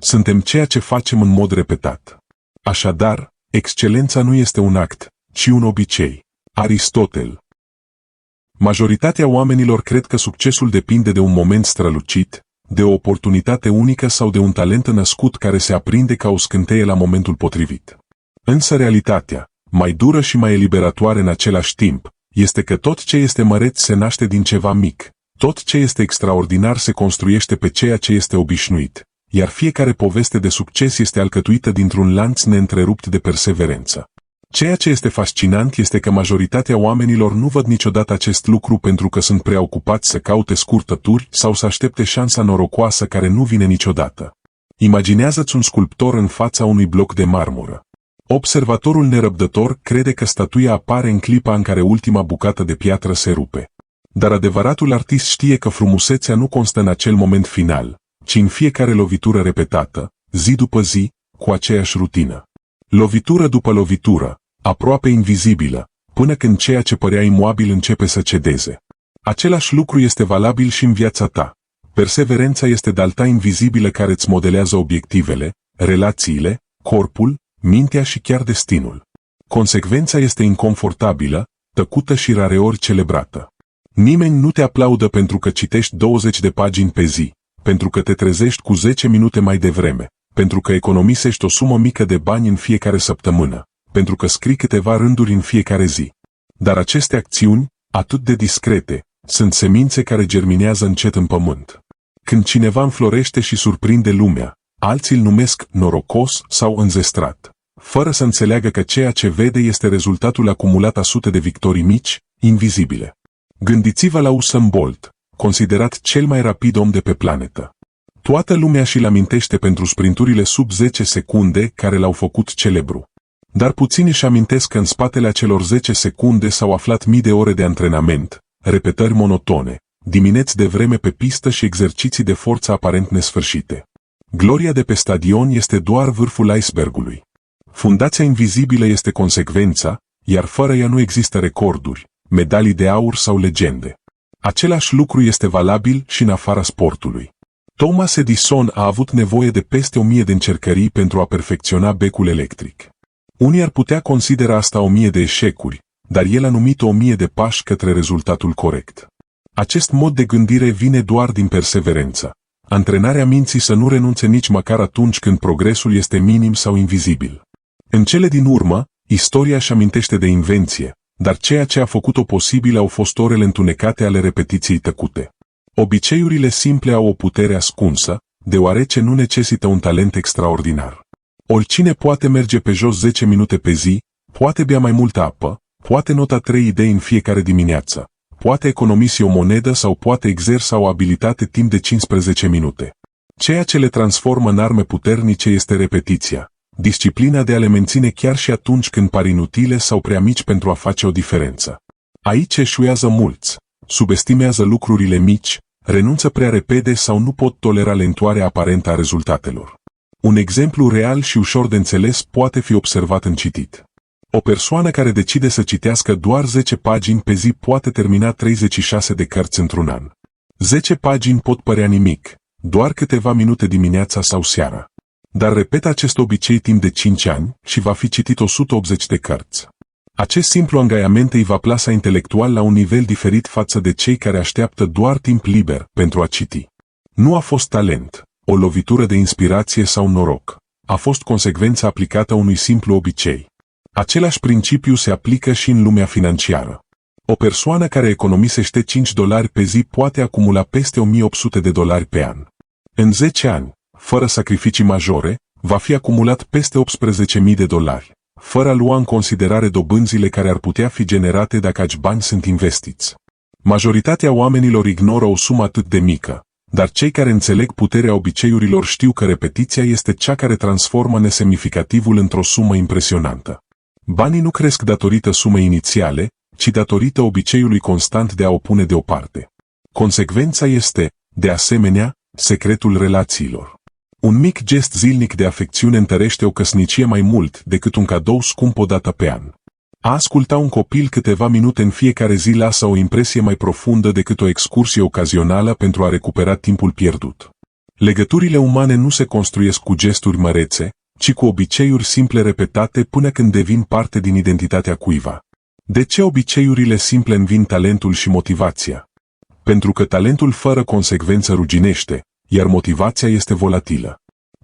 Suntem ceea ce facem în mod repetat. Așadar, excelența nu este un act, ci un obicei. Aristotel. Majoritatea oamenilor cred că succesul depinde de un moment strălucit, de o oportunitate unică sau de un talent născut care se aprinde ca o scânteie la momentul potrivit. Însă realitatea, mai dură și mai eliberatoare în același timp, este că tot ce este măreț se naște din ceva mic, tot ce este extraordinar se construiește pe ceea ce este obișnuit, iar fiecare poveste de succes este alcătuită dintr-un lanț neîntrerupt de perseverență. Ceea ce este fascinant este că majoritatea oamenilor nu văd niciodată acest lucru pentru că sunt prea ocupați să caute scurtături sau să aștepte șansa norocoasă care nu vine niciodată. Imaginează-ți un sculptor în fața unui bloc de marmură. Observatorul nerăbdător crede că statuia apare în clipa în care ultima bucată de piatră se rupe. Dar adevăratul artist știe că frumusețea nu constă în acel moment final, ci în fiecare lovitură repetată, zi după zi, cu aceeași rutină. Lovitură după lovitură, aproape invizibilă, până când ceea ce părea imobil începe să cedeze. Același lucru este valabil și în viața ta. Perseverența este dalta invizibilă care îți modelează obiectivele, relațiile, corpul, mintea și chiar destinul. Consecvența este inconfortabilă, tăcută și rareori celebrată. Nimeni nu te aplaudă pentru că citești 20 de pagini pe zi, pentru că te trezești cu 10 minute mai devreme, pentru că economisești o sumă mică de bani în fiecare săptămână, pentru că scrii câteva rânduri în fiecare zi. Dar aceste acțiuni, atât de discrete, sunt semințe care germinează încet în pământ. Când cineva înflorește și surprinde lumea, alții îl numesc norocos sau înzestrat, fără să înțeleagă că ceea ce vede este rezultatul acumulat a sute de victorii mici, invizibile. Gândiți-vă la Usain Bolt, considerat cel mai rapid om de pe planetă. Toată lumea și-l amintește pentru sprinturile sub 10 secunde care l-au făcut celebru. Dar puțini își amintesc că în spatele acelor 10 secunde s-au aflat mii de ore de antrenament, repetări monotone, dimineți de vreme pe pistă și exerciții de forță aparent nesfârșite. Gloria de pe stadion este doar vârful icebergului. Fundația invizibilă este consecvența, iar fără ea nu există recorduri, medalii de aur sau legende. Același lucru este valabil și în afara sportului. Thomas Edison a avut nevoie de peste 1000 de încercării pentru a perfecționa becul electric. Unii ar putea considera asta 1000 de eșecuri, dar el a numit 1000 de pași către rezultatul corect. Acest mod de gândire vine doar din perseverență. Antrenarea minții să nu renunțe nici măcar atunci când progresul este minim sau invizibil. În cele din urmă, istoria își amintește de invenție, dar ceea ce a făcut-o posibil au fost orele întunecate ale repetiției tăcute. Obiceiurile simple au o putere ascunsă, deoarece nu necesită un talent extraordinar. Oricine poate merge pe jos 10 minute pe zi, poate bea mai multă apă, poate nota 3 idei în fiecare dimineață, poate economisi o monedă sau poate exersa o abilitate timp de 15 minute. Ceea ce le transformă în arme puternice este repetiția, disciplina de a le menține chiar și atunci când par inutile sau prea mici pentru a face o diferență. Aici eșuează mulți, subestimează lucrurile mici, renunță prea repede sau nu pot tolera lentoarea aparentă a rezultatelor. Un exemplu real și ușor de înțeles poate fi observat în citit. O persoană care decide să citească doar 10 pagini pe zi poate termina 36 de cărți într-un an. 10 pagini pot părea nimic, doar câteva minute dimineața sau seara. Dar repetă acest obicei timp de 5 ani și va fi citit 180 de cărți. Acest simplu angajament îi va plasa intelectual la un nivel diferit față de cei care așteaptă doar timp liber pentru a citi. Nu a fost talent, o lovitură de inspirație sau noroc. A fost consecvența aplicată unui simplu obicei. Același principiu se aplică și în lumea financiară. O persoană care economisește $5 pe zi poate acumula peste $1.800 pe an. În 10 ani, fără sacrificii majore, va fi acumulat peste $18.000, fără a lua în considerare dobânzile care ar putea fi generate dacă acești bani sunt investiți. Majoritatea oamenilor ignoră o sumă atât de mică, dar cei care înțeleg puterea obiceiurilor știu că repetiția este cea care transformă nesemnificativul într-o sumă impresionantă. Banii nu cresc datorită sumei inițiale, ci datorită obiceiului constant de a o pune deoparte. Consecvența este, de asemenea, secretul relațiilor. Un mic gest zilnic de afecțiune întărește o căsnicie mai mult decât un cadou scump o dată pe an. A asculta un copil câteva minute în fiecare zi lasă o impresie mai profundă decât o excursie ocazională pentru a recupera timpul pierdut. Legăturile umane nu se construiesc cu gesturi mărețe, ci cu obiceiuri simple repetate până când devin parte din identitatea cuiva. De ce obiceiurile simple învin talentul și motivația? Pentru că talentul fără consecvență ruginește, iar motivația este volatilă.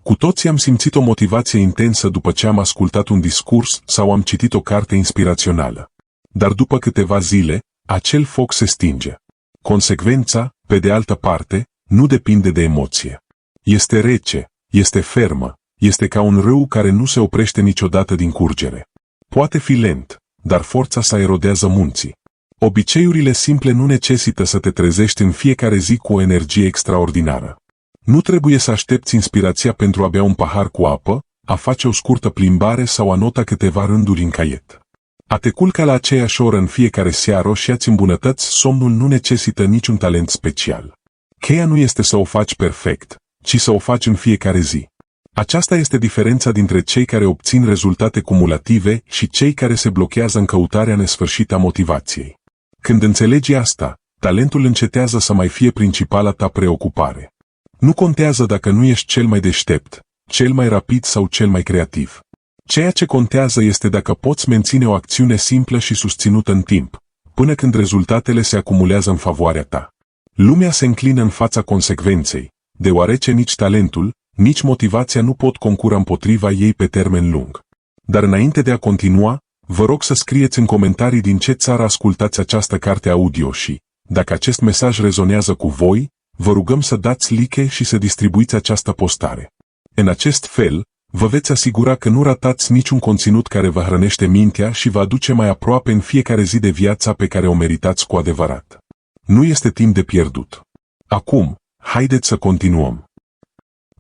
Cu toții am simțit o motivație intensă după ce am ascultat un discurs sau am citit o carte inspirațională. Dar după câteva zile, acel foc se stinge. Consecvența, pe de altă parte, nu depinde de emoție. Este rece, este fermă, este ca un râu care nu se oprește niciodată din curgere. Poate fi lent, dar forța sa erodează munții. Obiceiurile simple nu necesită să te trezești în fiecare zi cu o energie extraordinară. Nu trebuie să aștepți inspirația pentru a bea un pahar cu apă, a face o scurtă plimbare sau a nota câteva rânduri în caiet. A te culca la aceeași oră în fiecare seară și a-ți îmbunătăți somnul nu necesită niciun talent special. Cheia nu este să o faci perfect, ci să o faci în fiecare zi. Aceasta este diferența dintre cei care obțin rezultate cumulative și cei care se blochează în căutarea nesfârșită a motivației. Când înțelegi asta, talentul încetează să mai fie principala ta preocupare. Nu contează dacă nu ești cel mai deștept, cel mai rapid sau cel mai creativ. Ceea ce contează este dacă poți menține o acțiune simplă și susținută în timp, până când rezultatele se acumulează în favoarea ta. Lumea se înclină în fața consecvenței, deoarece nici talentul, nici motivația nu pot concura împotriva ei pe termen lung. Dar înainte de a continua, vă rog să scrieți în comentarii din ce țară ascultați această carte audio și, dacă acest mesaj rezonează cu voi, vă rugăm să dați like și să distribuiți această postare. În acest fel, vă veți asigura că nu ratați niciun conținut care vă hrănește mintea și vă aduce mai aproape în fiecare zi de viața pe care o meritați cu adevărat. Nu este timp de pierdut. Acum, haideți să continuăm.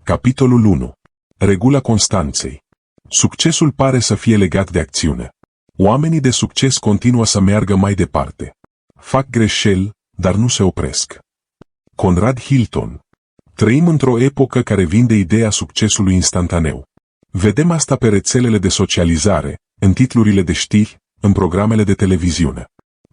Capitolul 1. Regula constanței. Succesul pare să fie legat de acțiune. Oamenii de succes continuă să meargă mai departe. Fac greșeli, dar nu se opresc. Conrad Hilton. Trăim într-o epocă care vinde ideea succesului instantaneu. Vedem asta pe rețelele de socializare, în titlurile de știri, în programele de televiziune.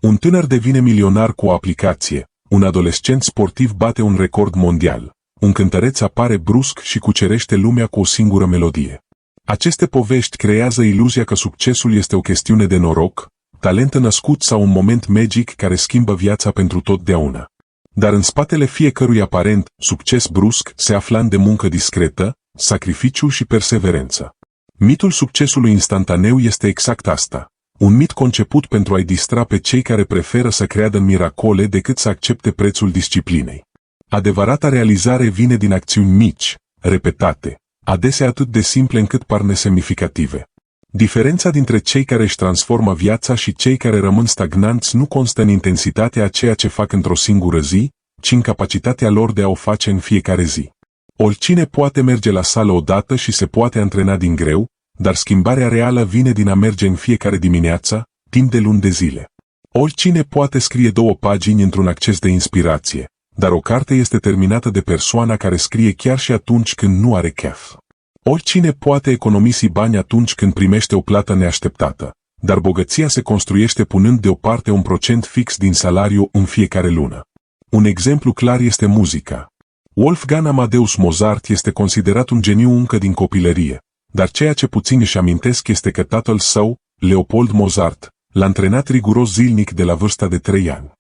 Un tânăr devine milionar cu o aplicație, un adolescent sportiv bate un record mondial, un cântăreț apare brusc și cucerește lumea cu o singură melodie. Aceste povești creează iluzia că succesul este o chestiune de noroc, talent născut sau un moment magic care schimbă viața pentru totdeauna. Dar în spatele fiecărui aparent succes brusc se află ani de muncă discretă, sacrificiu și perseverență. Mitul succesului instantaneu este exact asta. Un mit conceput pentru a-i distra pe cei care preferă să creadă în miracole decât să accepte prețul disciplinei. Adevărata realizare vine din acțiuni mici, repetate, adesea atât de simple încât par nesemnificative. Diferența dintre cei care își transformă viața și cei care rămân stagnanți nu constă în intensitatea a ceea ce fac într-o singură zi, ci în capacitatea lor de a o face în fiecare zi. Oricine poate merge la sală odată și se poate antrena din greu, dar schimbarea reală vine din a merge în fiecare dimineață, timp de luni de zile. Oricine poate scrie 2 pagini într-un acces de inspirație, dar o carte este terminată de persoana care scrie chiar și atunci când nu are chef. Oricine poate economisi bani atunci când primește o plată neașteptată, dar bogăția se construiește punând deoparte un procent fix din salariu în fiecare lună. Un exemplu clar este muzica. Wolfgang Amadeus Mozart este considerat un geniu încă din copilărie, dar ceea ce puțini își amintesc este că tatăl său, Leopold Mozart, l-a antrenat riguros zilnic de la vârsta de 3 ani.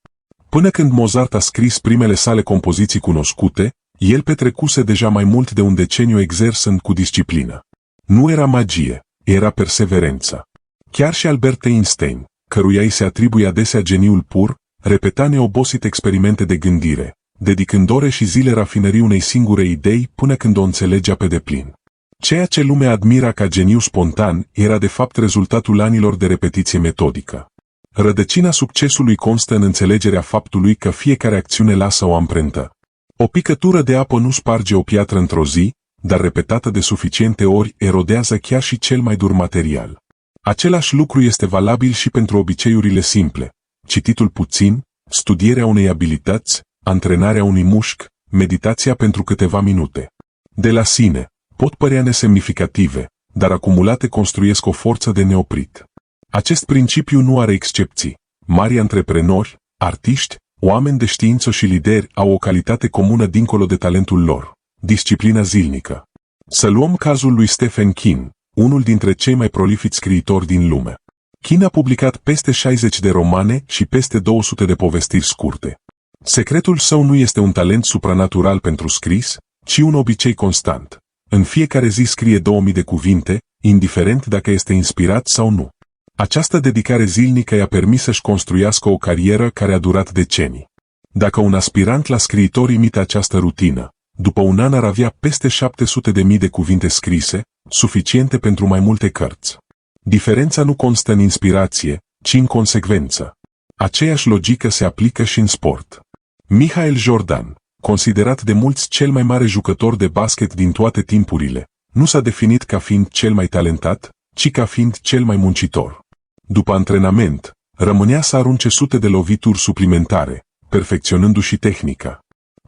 Până când Mozart a scris primele sale compoziții cunoscute, el petrecuse deja mai mult de un deceniu exersând cu disciplină. Nu era magie, era perseverență. Chiar și Albert Einstein, căruia îi se atribuie adesea geniul pur, repeta neobosit experimente de gândire, dedicând ore și zile rafinării unei singure idei până când o înțelegea pe deplin. Ceea ce lumea admira ca geniu spontan era de fapt rezultatul anilor de repetiție metodică. Rădăcina succesului constă în înțelegerea faptului că fiecare acțiune lasă o amprentă. O picătură de apă nu sparge o piatră într-o zi, dar repetată de suficiente ori erodează chiar și cel mai dur material. Același lucru este valabil și pentru obiceiurile simple: cititul puțin, studierea unei abilități, antrenarea unui mușchi, meditația pentru câteva minute. De la sine, pot părea nesemnificative, dar acumulate construiesc o forță de neoprit. Acest principiu nu are excepții. Mari antreprenori, artiști, oameni de știință și lideri au o calitate comună dincolo de talentul lor: disciplina zilnică. Să luăm cazul lui Stephen King, unul dintre cei mai prolifici scriitori din lume. King a publicat peste 60 de romane și peste 200 de povestiri scurte. Secretul său nu este un talent supranatural pentru scris, ci un obicei constant. În fiecare zi scrie 2000 de cuvinte, indiferent dacă este inspirat sau nu. Această dedicare zilnică i-a permis să-și construiască o carieră care a durat decenii. Dacă un aspirant la scriitor imită această rutină, după un an ar avea peste 700.000 de cuvinte scrise, suficiente pentru mai multe cărți. Diferența nu constă în inspirație, ci în consecvență. Aceeași logică se aplică și în sport. Michael Jordan, considerat de mulți cel mai mare jucător de basket din toate timpurile, nu s-a definit ca fiind cel mai talentat, ci ca fiind cel mai muncitor. După antrenament, rămânea să arunce sute de lovituri suplimentare, perfecționându-și tehnica.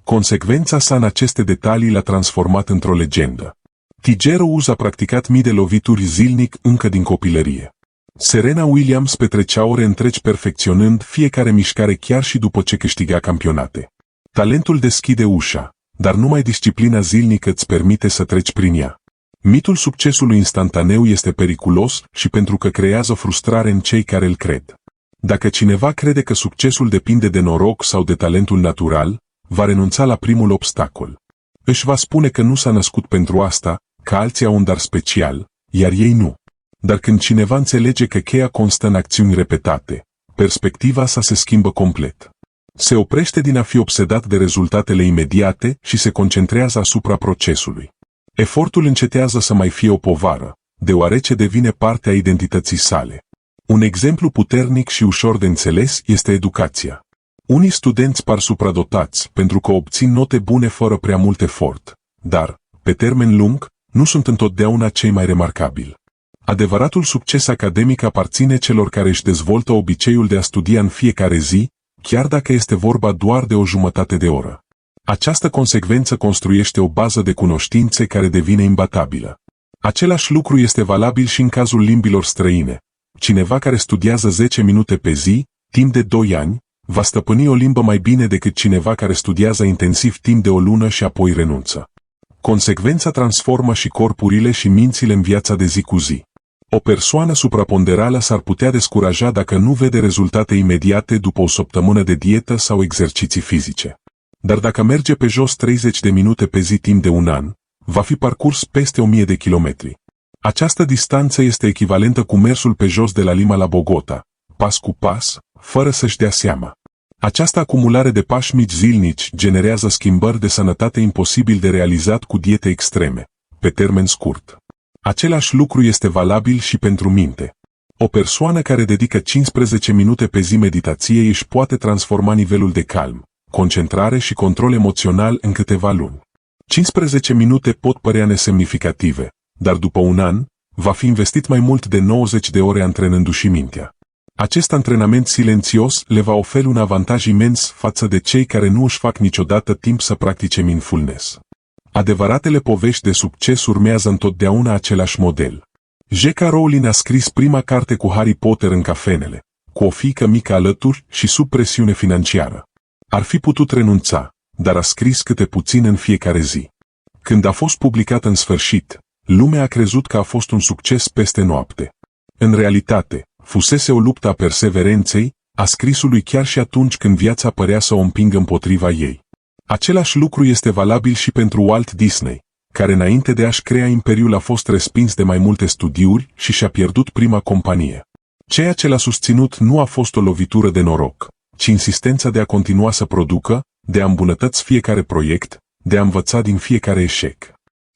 Consecvența sa în aceste detalii l-a transformat într-o legendă. Tiger Woods a practicat mii de lovituri zilnic încă din copilărie. Serena Williams petrecea ore întregi perfecționând fiecare mișcare chiar și după ce câștiga campionate. Talentul deschide ușa, dar numai disciplina zilnică îți permite să treci prin ea. Mitul succesului instantaneu este periculos și pentru că creează frustrare în cei care îl cred. Dacă cineva crede că succesul depinde de noroc sau de talentul natural, va renunța la primul obstacol. Își va spune că nu s-a născut pentru asta, că alții au un dar special, iar ei nu. Dar când cineva înțelege că cheia constă în acțiuni repetate, perspectiva sa se schimbă complet. Se oprește din a fi obsedat de rezultatele imediate și se concentrează asupra procesului. Efortul încetează să mai fie o povară, deoarece devine parte a identității sale. Un exemplu puternic și ușor de înțeles este educația. Unii studenți par supradotați pentru că obțin note bune fără prea mult efort, dar, pe termen lung, nu sunt întotdeauna cei mai remarcabili. Adevăratul succes academic aparține celor care își dezvoltă obiceiul de a studia în fiecare zi, chiar dacă este vorba doar de o jumătate de oră. Această consecvență construiește o bază de cunoștințe care devine imbatabilă. Același lucru este valabil și în cazul limbilor străine. Cineva care studiază 10 minute pe zi, timp de 2 ani, va stăpâni o limbă mai bine decât cineva care studiază intensiv timp de o lună și apoi renunță. Consecvența transformă și corpurile și mințile în viața de zi cu zi. O persoană supraponderală s-ar putea descuraja dacă nu vede rezultate imediate după o săptămână de dietă sau exerciții fizice. Dar dacă merge pe jos 30 de minute pe zi timp de un an, va fi parcurs peste 1000 de kilometri. Această distanță este echivalentă cu mersul pe jos de la Lima la Bogota, pas cu pas, fără să-și dea seama. Această acumulare de pași mici zilnici generează schimbări de sănătate imposibil de realizat cu diete extreme, pe termen scurt. Același lucru este valabil și pentru minte. O persoană care dedică 15 minute pe zi meditației își poate transforma nivelul de calm, concentrare și control emoțional în câteva luni. 15 minute pot părea nesemnificative, dar după un an, va fi investit mai mult de 90 de ore antrenându-și mintea. Acest antrenament silențios le va oferi un avantaj imens față de cei care nu își fac niciodată timp să practice mindfulness. Adevăratele povești de succes urmează întotdeauna același model. J.K. Rowling a scris prima carte cu Harry Potter în cafenele, cu o fiică mică alături și sub presiune financiară. Ar fi putut renunța, dar a scris câte puțin în fiecare zi. Când a fost publicat în sfârșit, lumea a crezut că a fost un succes peste noapte. În realitate, fusese o luptă a perseverenței, a scrisului chiar și atunci când viața părea să o împingă împotriva ei. Același lucru este valabil și pentru Walt Disney, care înainte de a-și crea imperiul a fost respins de mai multe studiuri și și-a pierdut prima companie. Ceea ce l-a susținut nu a fost o lovitură de noroc, ci insistența de a continua să producă, de a îmbunătăți fiecare proiect, de a învăța din fiecare eșec.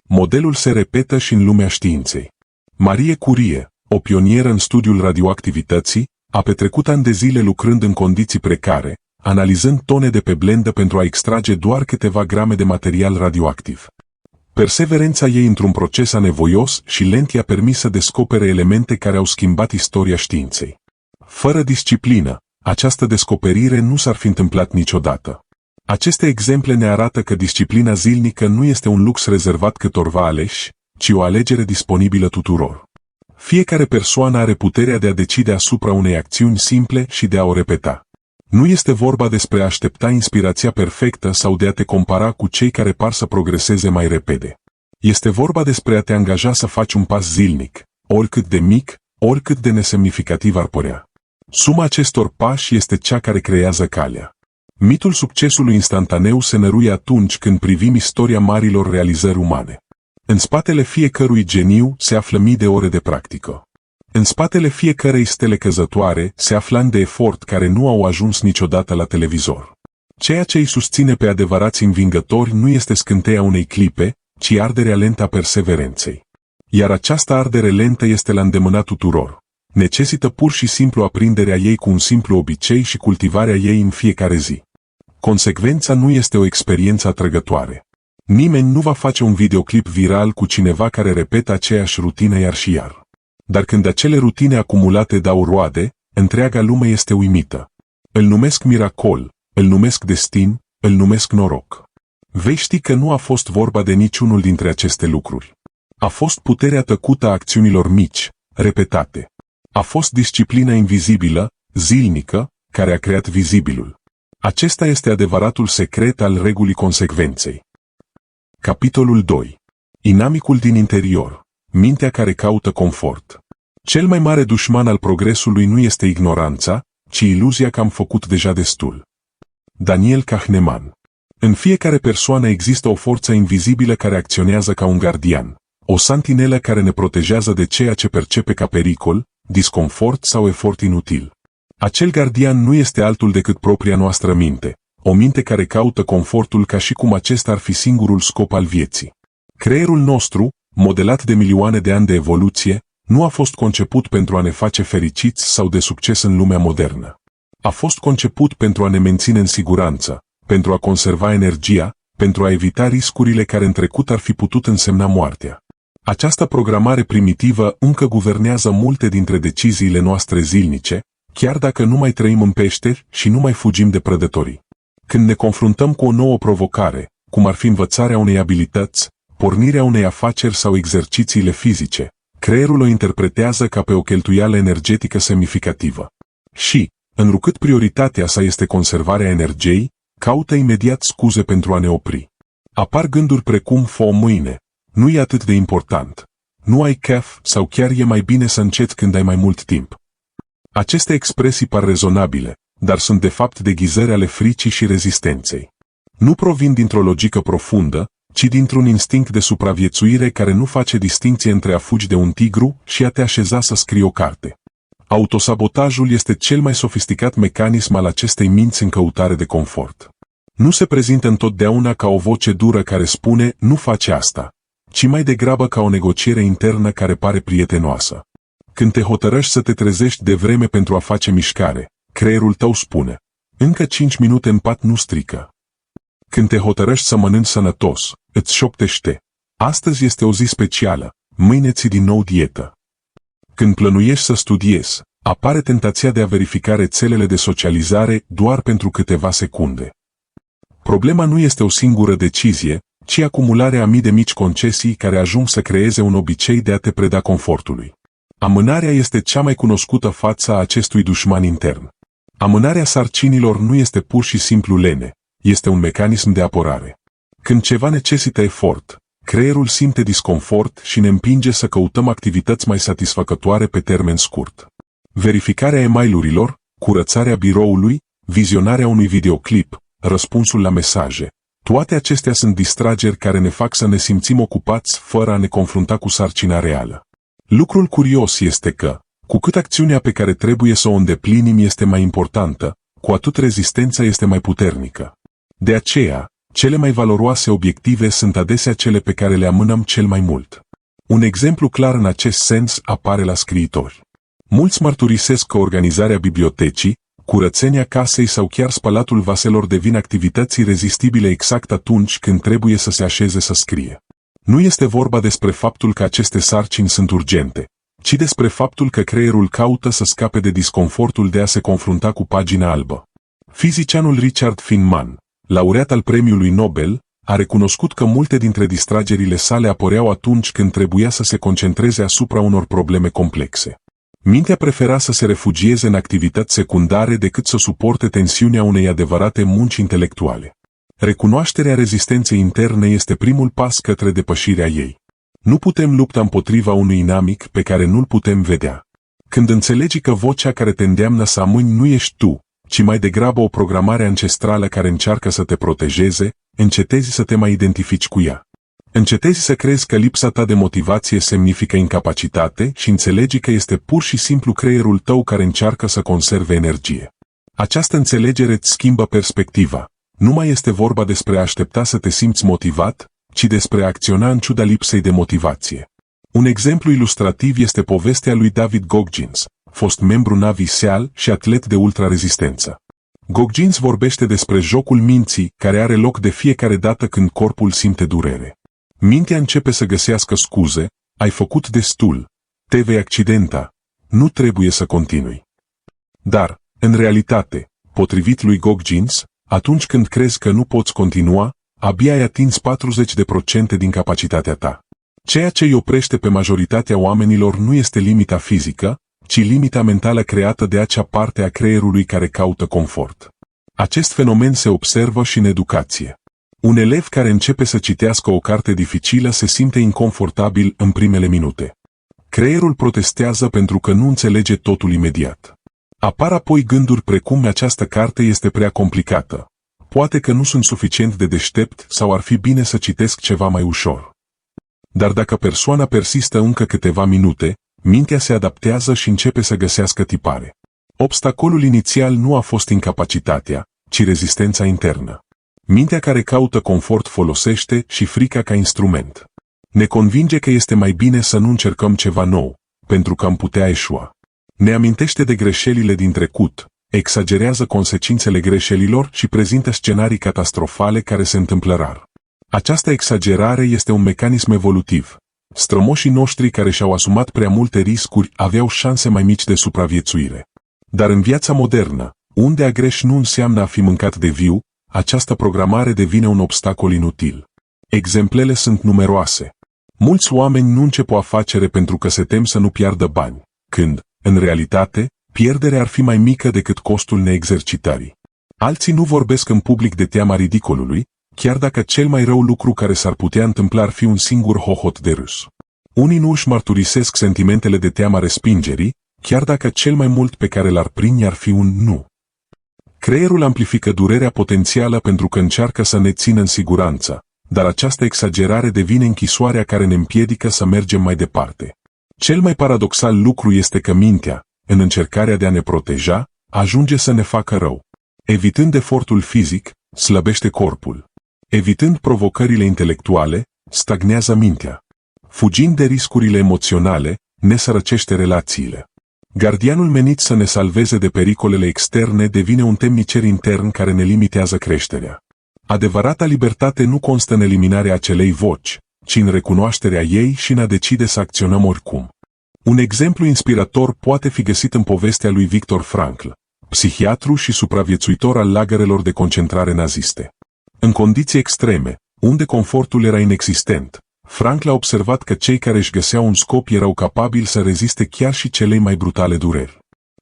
Modelul se repetă și în lumea științei. Marie Curie, o pionieră în studiul radioactivității, a petrecut ani de zile lucrând în condiții precare, analizând tone de pe blendă pentru a extrage doar câteva grame de material radioactiv. Perseverența ei într-un proces anevoios și lent i-a permis să descopere elemente care au schimbat istoria științei. Fără disciplină, această descoperire nu s-ar fi întâmplat niciodată. Aceste exemple ne arată că disciplina zilnică nu este un lux rezervat câtorva aleși, ci o alegere disponibilă tuturor. Fiecare persoană are puterea de a decide asupra unei acțiuni simple și de a o repeta. Nu este vorba despre a aștepta inspirația perfectă sau de a te compara cu cei care par să progreseze mai repede. Este vorba despre a te angaja să faci un pas zilnic, oricât de mic, oricât de nesemnificativ ar părea. Suma acestor pași este cea care creează calea. Mitul succesului instantaneu se năruie atunci când privim istoria marilor realizări umane. În spatele fiecărui geniu se află mii de ore de practică. În spatele fiecărei stele căzătoare se află ani de efort care nu au ajuns niciodată la televizor. Ceea ce îi susține pe adevărați învingători nu este scânteia unei clipe, ci arderea lentă a perseverenței. Iar această ardere lentă este la îndemâna tuturor. Necesită pur și simplu aprinderea ei cu un simplu obicei și cultivarea ei în fiecare zi. Consecvența nu este o experiență atrăgătoare. Nimeni nu va face un videoclip viral cu cineva care repetă aceeași rutină iar și iar. Dar când acele rutine acumulate dau roade, întreaga lume este uimită. Îl numesc miracol, îl numesc destin, îl numesc noroc. Vei ști că nu a fost vorba de niciunul dintre aceste lucruri. A fost puterea tăcută a acțiunilor mici, repetate. A fost disciplina invizibilă, zilnică, care a creat vizibilul. Acesta este adevăratul secret al regulii consecvenței. Capitolul 2. Inamicul din interior. Mintea care caută confort. Cel mai mare dușman al progresului nu este ignoranța, ci iluzia că am făcut deja destul. Daniel Kahneman. În fiecare persoană există o forță invizibilă care acționează ca un gardian, o santinelă care ne protejează de ceea ce percepe ca pericol, disconfort sau efort inutil. Acel gardian nu este altul decât propria noastră minte, o minte care caută confortul ca și cum acesta ar fi singurul scop al vieții. Creierul nostru, modelat de milioane de ani de evoluție, nu a fost conceput pentru a ne face fericiți sau de succes în lumea modernă. A fost conceput pentru a ne menține în siguranță, pentru a conserva energia, pentru a evita riscurile care în trecut ar fi putut însemna moartea. Această programare primitivă încă guvernează multe dintre deciziile noastre zilnice, chiar dacă nu mai trăim în peșteri și nu mai fugim de prădătorii. Când ne confruntăm cu o nouă provocare, cum ar fi învățarea unei abilități, pornirea unei afaceri sau exercițiile fizice, creierul o interpretează ca pe o cheltuială energetică semnificativă. Și, întrucât prioritatea sa este conservarea energiei, caută imediat scuze pentru a ne opri. Apar gânduri precum fă mâine, nu e atât de important, nu ai chef sau chiar e mai bine să înceți când ai mai mult timp. Aceste expresii par rezonabile, dar sunt de fapt deghizări ale fricii și rezistenței. Nu provin dintr-o logică profundă, ci dintr-un instinct de supraviețuire care nu face distinție între a fugi de un tigru și a te așeza să scrii o carte. Autosabotajul este cel mai sofisticat mecanism al acestei minți în căutare de confort. Nu se prezintă întotdeauna ca o voce dură care spune, nu face asta, ci mai degrabă ca o negociere internă care pare prietenoasă. Când te hotărăști să te trezești de vreme pentru a face mișcare, creierul tău spune, încă 5 minute în pat nu strică. Când te hotărăști să mănânci sănătos, îți șoptește, astăzi este o zi specială, mâine ți din nou dietă. Când plănuiești să studiezi, apare tentația de a verifica rețelele de socializare doar pentru câteva secunde. Problema nu este o singură decizie, ci acumularea a mii de mici concesii care ajung să creeze un obicei de a te preda confortului. Amânarea este cea mai cunoscută față a acestui dușman intern. Amânarea sarcinilor nu este pur și simplu lene, este un mecanism de apărare. Când ceva necesită efort, creierul simte disconfort și ne împinge să căutăm activități mai satisfăcătoare pe termen scurt. Verificarea e-mail-urilor, curățarea biroului, vizionarea unui videoclip, răspunsul la mesaje. Toate acestea sunt distrageri care ne fac să ne simțim ocupați fără a ne confrunta cu sarcina reală. Lucrul curios este că, cu cât acțiunea pe care trebuie să o îndeplinim este mai importantă, cu atât rezistența este mai puternică. De aceea, cele mai valoroase obiective sunt adesea cele pe care le amânăm cel mai mult. Un exemplu clar în acest sens apare la scriitori. Mulți mărturisesc că organizarea bibliotecii, curățenia casei sau chiar spălatul vaselor devin activități irezistibile exact atunci când trebuie să se așeze să scrie. Nu este vorba despre faptul că aceste sarcini sunt urgente, ci despre faptul că creierul caută să scape de disconfortul de a se confrunta cu pagina albă. Fizicianul Richard Feynman, laureat al premiului Nobel, a recunoscut că multe dintre distragerile sale apăreau atunci când trebuia să se concentreze asupra unor probleme complexe. Mintea prefera să se refugieze în activități secundare decât să suporte tensiunea unei adevărate munci intelectuale. Recunoașterea rezistenței interne este primul pas către depășirea ei. Nu putem lupta împotriva unui inamic pe care nu-l putem vedea. Când înțelegi că vocea care te îndeamnă să amâni nu ești tu, ci mai degrabă o programare ancestrală care încearcă să te protejeze, încetezi să te mai identifici cu ea. Încetezi să crezi că lipsa ta de motivație semnifică incapacitate și înțelegi că este pur și simplu creierul tău care încearcă să conserve energie. Această înțelegere îți schimbă perspectiva. Nu mai este vorba despre a aștepta să te simți motivat, ci despre a acționa în ciuda lipsei de motivație. Un exemplu ilustrativ este povestea lui David Goggins, fost membru Navy SEAL și atlet de ultrarezistență. Goggins vorbește despre jocul minții care are loc de fiecare dată când corpul simte durere. Mintea începe să găsească scuze, ai făcut destul, te vei accidenta, nu trebuie să continui. Dar, în realitate, potrivit lui Goggins, atunci când crezi că nu poți continua, abia ai atins 40% din capacitatea ta. Ceea ce îi oprește pe majoritatea oamenilor nu este limita fizică, ci limita mentală creată de acea parte a creierului care caută confort. Acest fenomen se observă și în educație. Un elev care începe să citească o carte dificilă se simte inconfortabil în primele minute. Creierul protestează pentru că nu înțelege totul imediat. Apar apoi gânduri precum această carte este prea complicată. Poate că nu sunt suficient de deștept sau ar fi bine să citesc ceva mai ușor. Dar dacă persoana persistă încă câteva minute, mintea se adaptează și începe să găsească tipare. Obstacolul inițial nu a fost incapacitatea, ci rezistența internă. Mintea care caută confort folosește și frica ca instrument. Ne convinge că este mai bine să nu încercăm ceva nou, pentru că am putea eșua. Ne amintește de greșelile din trecut, exagerează consecințele greșelilor și prezintă scenarii catastrofale care se întâmplă rar. Această exagerare este un mecanism evolutiv. Strămoșii noștri care și-au asumat prea multe riscuri aveau șanse mai mici de supraviețuire. Dar în viața modernă, unde a greș nu înseamnă a fi mâncat de viu, această programare devine un obstacol inutil. Exemplele sunt numeroase. Mulți oameni nu încep o afacere pentru că se tem să nu piardă bani, când, în realitate, pierderea ar fi mai mică decât costul neexercitării. Alții nu vorbesc în public de teama ridicolului, chiar dacă cel mai rău lucru care s-ar putea întâmpla ar fi un singur hohot de râs. Unii nu își mărturisesc sentimentele de teama respingerii, chiar dacă cel mai mult pe care l-ar prinde ar fi un nu. Creierul amplifică durerea potențială pentru că încearcă să ne țină în siguranță, dar această exagerare devine închisoarea care ne împiedică să mergem mai departe. Cel mai paradoxal lucru este că mintea, în încercarea de a ne proteja, ajunge să ne facă rău. Evitând efortul fizic, slăbește corpul. Evitând provocările intelectuale, stagnează mintea. Fugind de riscurile emoționale, ne sărăcește relațiile. Gardianul menit să ne salveze de pericolele externe devine un temnicer intern care ne limitează creșterea. Adevărata libertate nu constă în eliminarea acelei voci, ci în recunoașterea ei și în a decide să acționăm oricum. Un exemplu inspirator poate fi găsit în povestea lui Viktor Frankl, psihiatru și supraviețuitor al lagărelor de concentrare naziste. În condiții extreme, unde confortul era inexistent, Frankl a observat că cei care își găseau un scop erau capabili să reziste chiar și celei mai brutale dureri.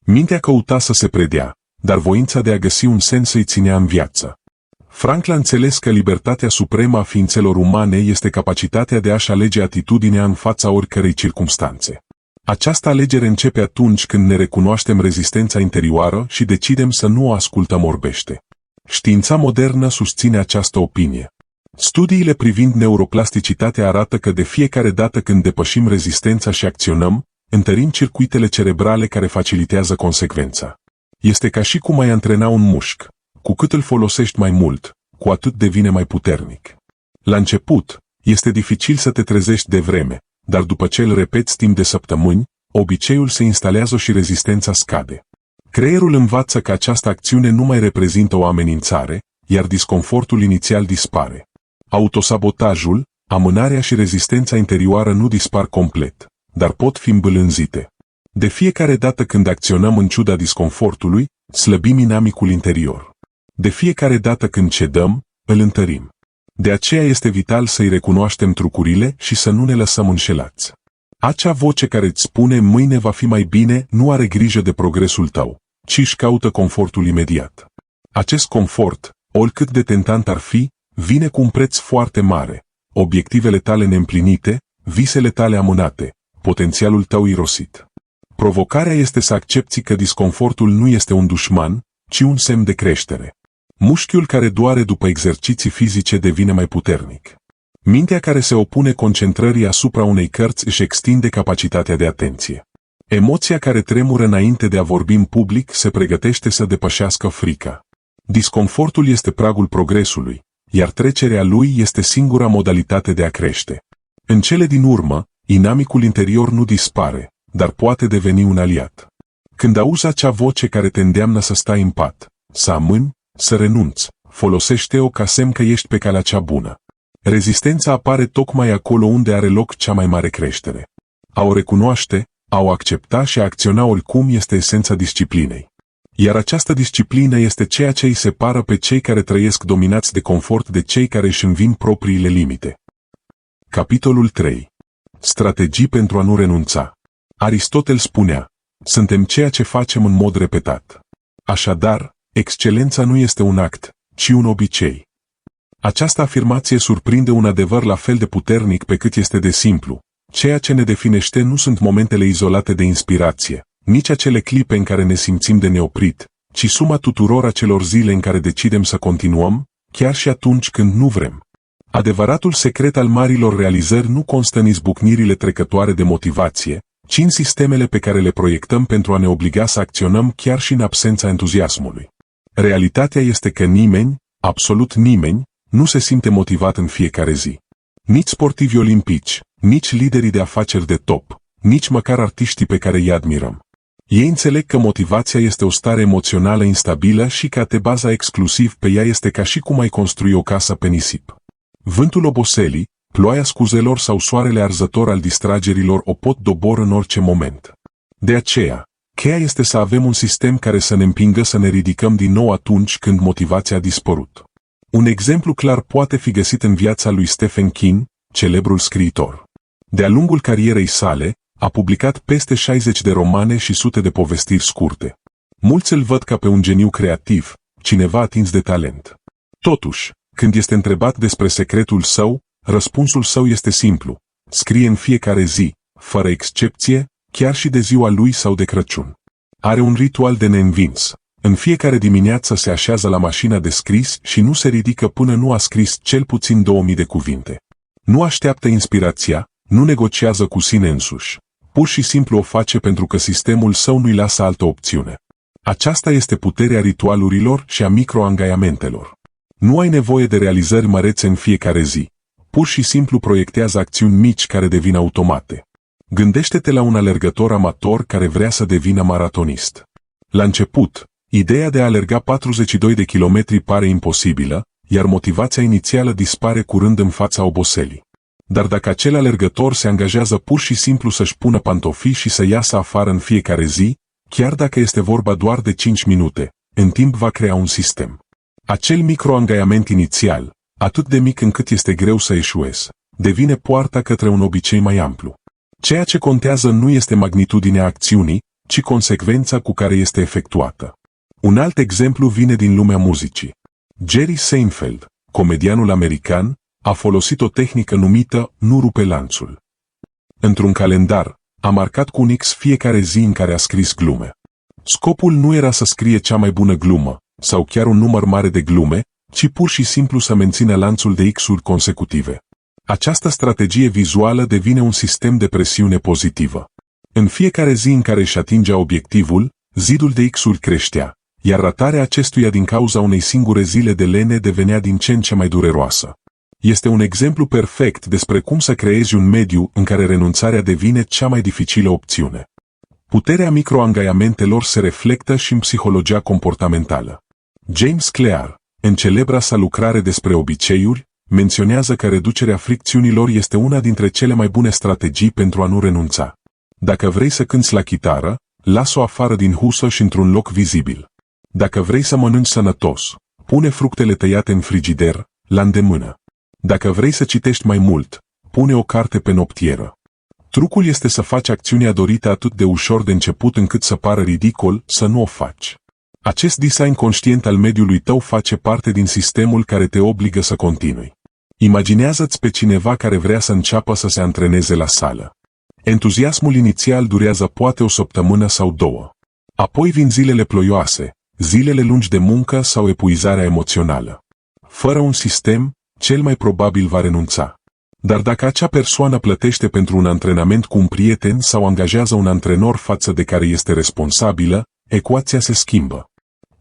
Mintea căuta să se predea, dar voința de a găsi un sens îi ținea în viață. Frankl a înțeles că libertatea supremă a ființelor umane este capacitatea de a-și alege atitudinea în fața oricărei circumstanțe. Această alegere începe atunci când ne recunoaștem rezistența interioară și decidem să nu o ascultăm orbește. Știința modernă susține această opinie. Studiile privind neuroplasticitatea arată că de fiecare dată când depășim rezistența și acționăm, întărim circuitele cerebrale care facilitează consecvența. Este ca și cum ai antrena un mușchi. Cu cât îl folosești mai mult, cu atât devine mai puternic. La început, este dificil să te trezești de vreme, dar după ce îl repeți timp de săptămâni, obiceiul se instalează și rezistența scade. Creierul învață că această acțiune nu mai reprezintă o amenințare, iar disconfortul inițial dispare. Autosabotajul, amânarea și rezistența interioară nu dispar complet, dar pot fi îmbâlânzite. De fiecare dată când acționăm în ciuda disconfortului, slăbim inamicul interior. De fiecare dată când cedăm, îl întărim. De aceea este vital să-i recunoaștem trucurile și să nu ne lăsăm înșelați. Acea voce care îți spune mâine va fi mai bine nu are grijă de progresul tău, ci își caută confortul imediat. Acest confort, oricât de tentant ar fi, vine cu un preț foarte mare. Obiectivele tale neîmplinite, visele tale amânate, potențialul tău irosit. Provocarea este să accepti că disconfortul nu este un dușman, ci un semn de creștere. Mușchiul care doare după exerciții fizice devine mai puternic. Mintea care se opune concentrării asupra unei cărți își extinde capacitatea de atenție. Emoția care tremură înainte de a vorbi în public se pregătește să depășească frica. Disconfortul este pragul progresului, iar trecerea lui este singura modalitate de a crește. În cele din urmă, inamicul interior nu dispare, dar poate deveni un aliat. Când auzi acea voce care te îndeamnă să stai în pat, să amâni, să renunți, folosește-o ca semn că ești pe calea cea bună. Rezistența apare tocmai acolo unde are loc cea mai mare creștere. A o recunoaște, a o accepta și a acționa oricum este esența disciplinei. Iar această disciplină este ceea ce îi separă pe cei care trăiesc dominați de confort de cei care își învin propriile limite. Capitolul 3. Strategii pentru a nu renunța. Aristotel spunea, suntem ceea ce facem în mod repetat. Așadar, excelența nu este un act, ci un obicei. Această afirmație surprinde un adevăr la fel de puternic pe cât este de simplu. Ceea ce ne definește nu sunt momentele izolate de inspirație, nici acele clipe în care ne simțim de neoprit, ci suma tuturor acelor zile în care decidem să continuăm, chiar și atunci când nu vrem. Adevăratul secret al marilor realizări nu constă în izbucnirile trecătoare de motivație, ci în sistemele pe care le proiectăm pentru a ne obliga să acționăm chiar și în absența entuziasmului. Realitatea este că nimeni, absolut nimeni, nu se simte motivat în fiecare zi. Nici sportivi olimpici, nici liderii de afaceri de top, nici măcar artiștii pe care îi admirăm. Ei înțeleg că motivația este o stare emoțională instabilă și că a te baza exclusiv pe ea este ca și cum ai construi o casă pe nisip. Vântul oboselii, ploaia scuzelor sau soarele arzător al distragerilor o pot doborî în orice moment. De aceea, cheia este să avem un sistem care să ne împingă să ne ridicăm din nou atunci când motivația a dispărut. Un exemplu clar poate fi găsit în viața lui Stephen King, celebrul scriitor. De-a lungul carierei sale, a publicat peste 60 de romane și sute de povestiri scurte. Mulți îl văd ca pe un geniu creativ, cineva atins de talent. Totuși, când este întrebat despre secretul său, răspunsul său este simplu. Scrie în fiecare zi, fără excepție, chiar și de ziua lui sau de Crăciun. Are un ritual de neînvins. În fiecare dimineață se așează la mașina de scris și nu se ridică până nu a scris cel puțin 2000 de cuvinte. Nu așteaptă inspirația, nu negociază cu sine însuși. Pur și simplu o face pentru că sistemul său nu-i lasă altă opțiune. Aceasta este puterea ritualurilor și a microangajamentelor. Nu ai nevoie de realizări mărețe în fiecare zi. Pur și simplu proiectează acțiuni mici care devin automate. Gândește-te la un alergător amator care vrea să devină maratonist. La început, ideea de a alerga 42 de kilometri pare imposibilă, iar motivația inițială dispare curând în fața oboselii. Dar dacă acel alergător se angajează pur și simplu să-și pună pantofii și să iasă afară în fiecare zi, chiar dacă este vorba doar de 5 minute, în timp va crea un sistem. Acel microangajament inițial, atât de mic încât este greu să eșuezi, devine poarta către un obicei mai amplu. Ceea ce contează nu este magnitudinea acțiunii, ci consecvența cu care este efectuată. Un alt exemplu vine din lumea muzicii. Jerry Seinfeld, comedianul american, a folosit o tehnică numită nu rupe lanțul. Într-un calendar, a marcat cu un X fiecare zi în care a scris glume. Scopul nu era să scrie cea mai bună glumă, sau chiar un număr mare de glume, ci pur și simplu să mențină lanțul de X-uri consecutive. Această strategie vizuală devine un sistem de presiune pozitivă. În fiecare zi în care își atingea obiectivul, zidul de X-uri creștea, iar ratarea acestuia din cauza unei singure zile de lene devenea din ce în ce mai dureroasă. Este un exemplu perfect despre cum să creezi un mediu în care renunțarea devine cea mai dificilă opțiune. Puterea microangajamentelor se reflectă și în psihologia comportamentală. James Clear, în celebra sa lucrare despre obiceiuri, menționează că reducerea fricțiunilor este una dintre cele mai bune strategii pentru a nu renunța. Dacă vrei să cânți la chitară, lasă-o afară din husă și într-un loc vizibil. Dacă vrei să mănânci sănătos, pune fructele tăiate în frigider, la îndemână. Dacă vrei să citești mai mult, pune o carte pe noptieră. Trucul este să faci acțiunea dorită atât de ușor de început încât să pară ridicol să nu o faci. Acest design conștient al mediului tău face parte din sistemul care te obligă să continui. Imaginează-ți pe cineva care vrea să înceapă să se antreneze la sală. Entuziasmul inițial durează poate o săptămână sau două. Apoi vin zilele ploioase, zilele lungi de muncă sau epuizarea emoțională. Fără un sistem, cel mai probabil va renunța. Dar dacă acea persoană plătește pentru un antrenament cu un prieten sau angajează un antrenor față de care este responsabilă, ecuația se schimbă.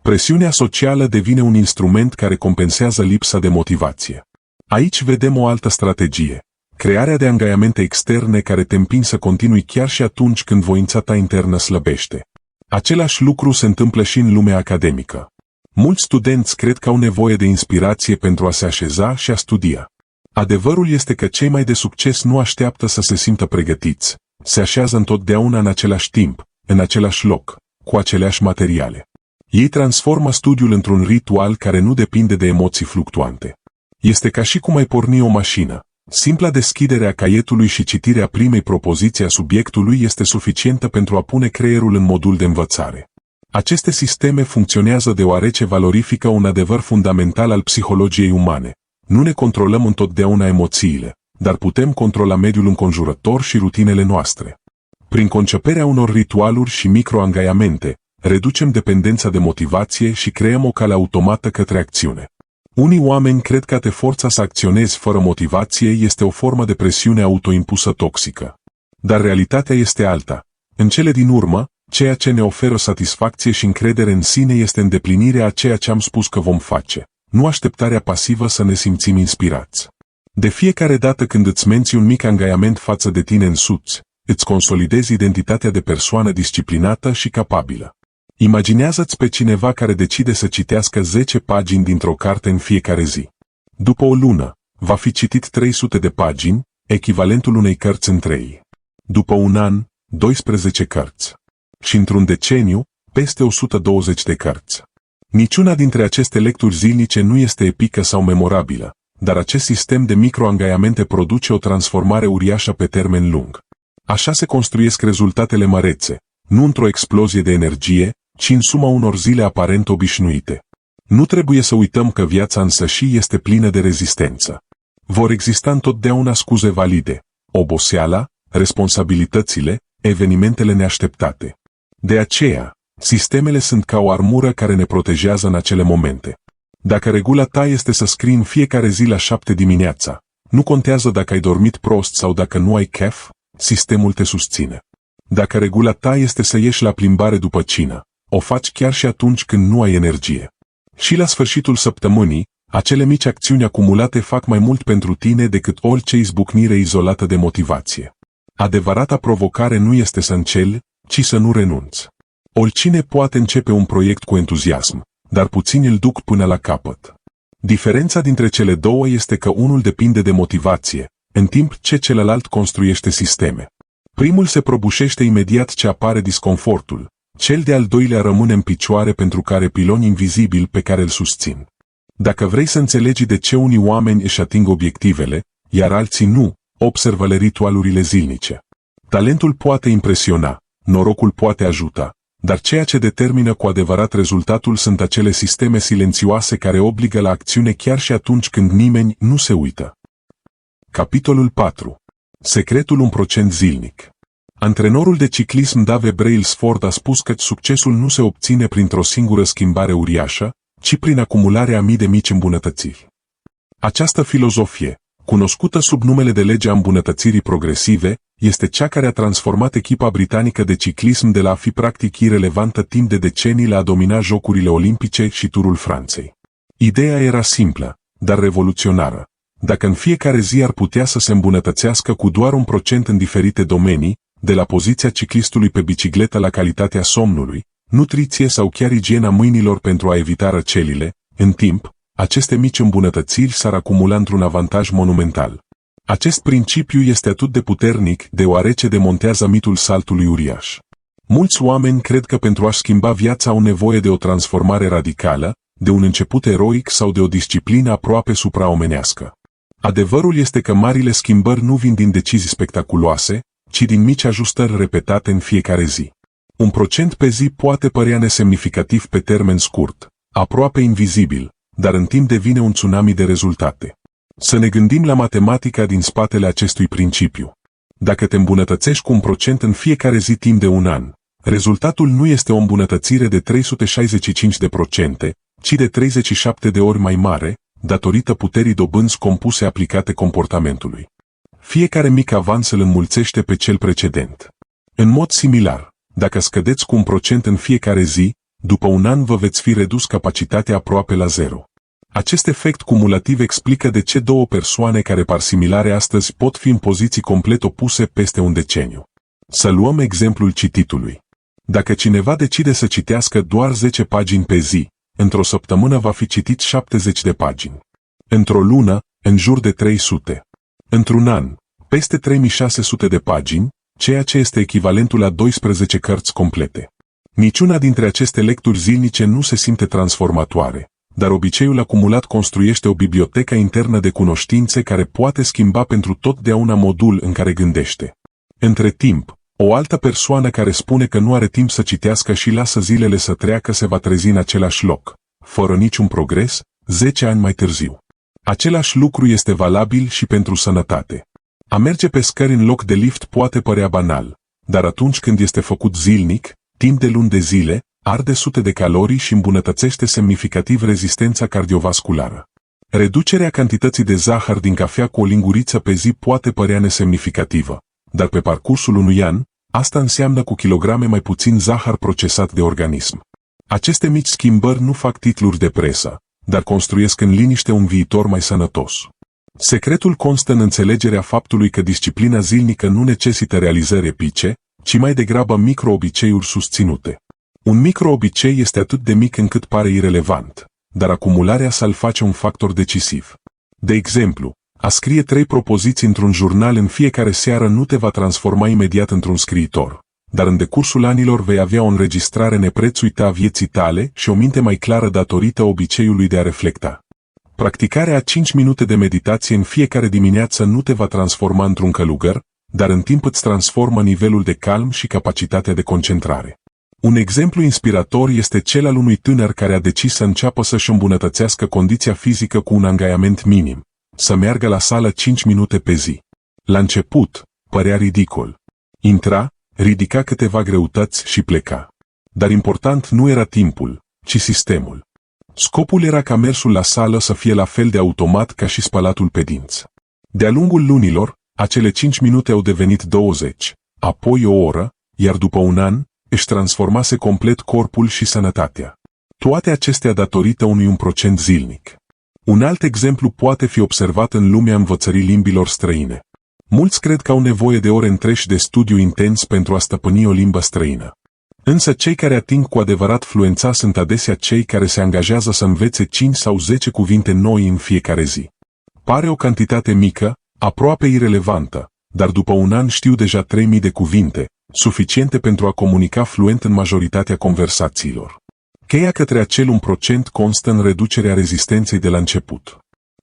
Presiunea socială devine un instrument care compensează lipsa de motivație. Aici vedem o altă strategie. Crearea de angajamente externe care te împing să continui chiar și atunci când voința ta internă slăbește. Același lucru se întâmplă și în lumea academică. Mulți studenți cred că au nevoie de inspirație pentru a se așeza și a studia. Adevărul este că cei mai de succes nu așteaptă să se simtă pregătiți. Se așează întotdeauna în același timp, în același loc, cu aceleași materiale. Ei transformă studiul într-un ritual care nu depinde de emoții fluctuante. Este ca și cum ai porni o mașină. Simpla deschidere a caietului și citirea primei propoziții a subiectului este suficientă pentru a pune creierul în modul de învățare. Aceste sisteme funcționează deoarece valorifică un adevăr fundamental al psihologiei umane. Nu ne controlăm întotdeauna emoțiile, dar putem controla mediul înconjurător și rutinele noastre. Prin conceperea unor ritualuri și microangajamente, reducem dependența de motivație și creăm o cale automată către acțiune. Unii oameni cred că a te forța să acționezi fără motivație este o formă de presiune autoimpusă toxică. Dar realitatea este alta. În cele din urmă, ceea ce ne oferă satisfacție și încredere în sine este îndeplinirea a ceea ce am spus că vom face, nu așteptarea pasivă să ne simțim inspirați. De fiecare dată când îți menții un mic angajament față de tine însuți, îți consolidezi identitatea de persoană disciplinată și capabilă. Imaginează-ți pe cineva care decide să citească 10 pagini dintr-o carte în fiecare zi. După o lună, va fi citit 300 de pagini, echivalentul unei cărți în 3. După un an, 12 cărți. Și într-un deceniu, peste 120 de cărți. Niciuna dintre aceste lecturi zilnice nu este epică sau memorabilă, dar acest sistem de microangajamente produce o transformare uriașă pe termen lung. Așa se construiesc rezultatele mărețe, nu într-o explozie de energie, ci în suma unor zile aparent obișnuite. Nu trebuie să uităm că viața însăși este plină de rezistență. Vor exista întotdeauna scuze valide, oboseala, responsabilitățile, evenimentele neașteptate. De aceea, sistemele sunt ca o armură care ne protejează în acele momente. Dacă regula ta este să scrii în fiecare zi la 7 dimineața, nu contează dacă ai dormit prost sau dacă nu ai chef, sistemul te susține. Dacă regula ta este să ieși la plimbare după cină, o faci chiar și atunci când nu ai energie. Și la sfârșitul săptămânii, acele mici acțiuni acumulate fac mai mult pentru tine decât orice izbucnire izolată de motivație. Adevărata provocare nu este să înșeli, ci să nu renunți. Oricine poate începe un proiect cu entuziasm, dar puțini îl duc până la capăt. Diferența dintre cele două este că unul depinde de motivație, în timp ce celălalt construiește sisteme. Primul se prăbușește imediat ce apare disconfortul, cel de-al doilea rămâne în picioare pentru că are piloni invizibili pe care îl susțin. Dacă vrei să înțelegi de ce unii oameni își ating obiectivele, iar alții nu, observă-le ritualurile zilnice. Talentul poate impresiona, norocul poate ajuta, dar ceea ce determină cu adevărat rezultatul sunt acele sisteme silențioase care obligă la acțiune chiar și atunci când nimeni nu se uită. Capitolul 4. Secretul 1% zilnic. Antrenorul de ciclism Dave Brailsford a spus că succesul nu se obține printr-o singură schimbare uriașă, ci prin acumularea a mii de mici îmbunătățiri. Această filozofie, cunoscută sub numele de legea îmbunătățirii progresive, este cea care a transformat echipa britanică de ciclism de la a fi practic irelevantă timp de decenii la a domina Jocurile Olimpice și Turul Franței. Ideea era simplă, dar revoluționară. Dacă în fiecare zi ar putea să se îmbunătățească cu doar 1% în diferite domenii, de la poziția ciclistului pe bicicletă la calitatea somnului, nutriție sau chiar igiena mâinilor pentru a evita răcelile, în timp, aceste mici îmbunătățiri s-ar acumula într-un avantaj monumental. Acest principiu este atât de puternic deoarece demontează mitul saltului uriaș. Mulți oameni cred că pentru a-și schimba viața au nevoie de o transformare radicală, de un început eroic sau de o disciplină aproape supraomenească. Adevărul este că marile schimbări nu vin din decizii spectaculoase, ci din mici ajustări repetate în fiecare zi. 1% pe zi poate părea nesemnificativ pe termen scurt, aproape invizibil, dar în timp devine un tsunami de rezultate. Să ne gândim la matematica din spatele acestui principiu. Dacă te îmbunătățești cu 1% în fiecare zi timp de un an, rezultatul nu este o îmbunătățire de 365%, ci de 37 de ori mai mare, datorită puterii dobânzi compuse aplicate comportamentului. Fiecare mic avans îl înmulțește pe cel precedent. În mod similar, dacă scădeți cu 1% în fiecare zi, după un an vă veți fi redus capacitatea aproape la zero. Acest efect cumulativ explică de ce două persoane care par similare astăzi pot fi în poziții complet opuse peste un deceniu. Să luăm exemplul cititului. Dacă cineva decide să citească doar 10 pagini pe zi, într-o săptămână va fi citit 70 de pagini. Într-o lună, în jur de 300. Într-un an, peste 3600 de pagini, ceea ce este echivalentul la 12 cărți complete. Niciuna dintre aceste lecturi zilnice nu se simte transformatoare, dar obiceiul acumulat construiește o bibliotecă internă de cunoștințe care poate schimba pentru totdeauna modul în care gândește. Între timp, o altă persoană care spune că nu are timp să citească și lasă zilele să treacă se va trezi în același loc, fără niciun progres, 10 ani mai târziu. Același lucru este valabil și pentru sănătate. A merge pe scări în loc de lift poate părea banal, dar atunci când este făcut zilnic, timp de luni de zile, arde sute de calorii și îmbunătățește semnificativ rezistența cardiovasculară. Reducerea cantității de zahăr din cafea cu o linguriță pe zi poate părea nesemnificativă, dar pe parcursul unui an, asta înseamnă cu kilograme mai puțin zahăr procesat de organism. Aceste mici schimbări nu fac titluri de presă, dar construiesc în liniște un viitor mai sănătos. Secretul constă în înțelegerea faptului că disciplina zilnică nu necesită realizări epice, ci mai degrabă micro-obiceiuri susținute. Un micro-obicei este atât de mic încât pare irelevant, dar acumularea sa îl face un factor decisiv. De exemplu, a scrie 3 propoziții într-un jurnal în fiecare seară nu te va transforma imediat într-un scriitor, dar în decursul anilor vei avea o înregistrare neprețuită a vieții tale și o minte mai clară datorită obiceiului de a reflecta. Practicarea a 5 minute de meditație în fiecare dimineață nu te va transforma într-un călugăr, dar în timp îți transformă nivelul de calm și capacitatea de concentrare. Un exemplu inspirator este cel al unui tânăr care a decis să înceapă să-și îmbunătățească condiția fizică cu un angajament minim, să meargă la sală 5 minute pe zi. La început, părea ridicol. Intra, ridica câteva greutăți și pleca. Dar important nu era timpul, ci sistemul. Scopul era ca mersul la sală să fie la fel de automat ca și spălatul pe dinți. De-a lungul lunilor, acele 5 minute au devenit 20, apoi o oră, iar după un an, își transformase complet corpul și sănătatea. Toate acestea datorită unui 1% zilnic. Un alt exemplu poate fi observat în lumea învățării limbilor străine. Mulți cred că au nevoie de ore întregi de studiu intens pentru a stăpâni o limbă străină. Însă cei care ating cu adevărat fluența sunt adesea cei care se angajează să învețe 5 sau 10 cuvinte noi în fiecare zi. Pare o cantitate mică, aproape irelevantă, dar după un an știu deja 3000 de cuvinte, suficiente pentru a comunica fluent în majoritatea conversațiilor. Cheia către acel 1% constă în reducerea rezistenței de la început.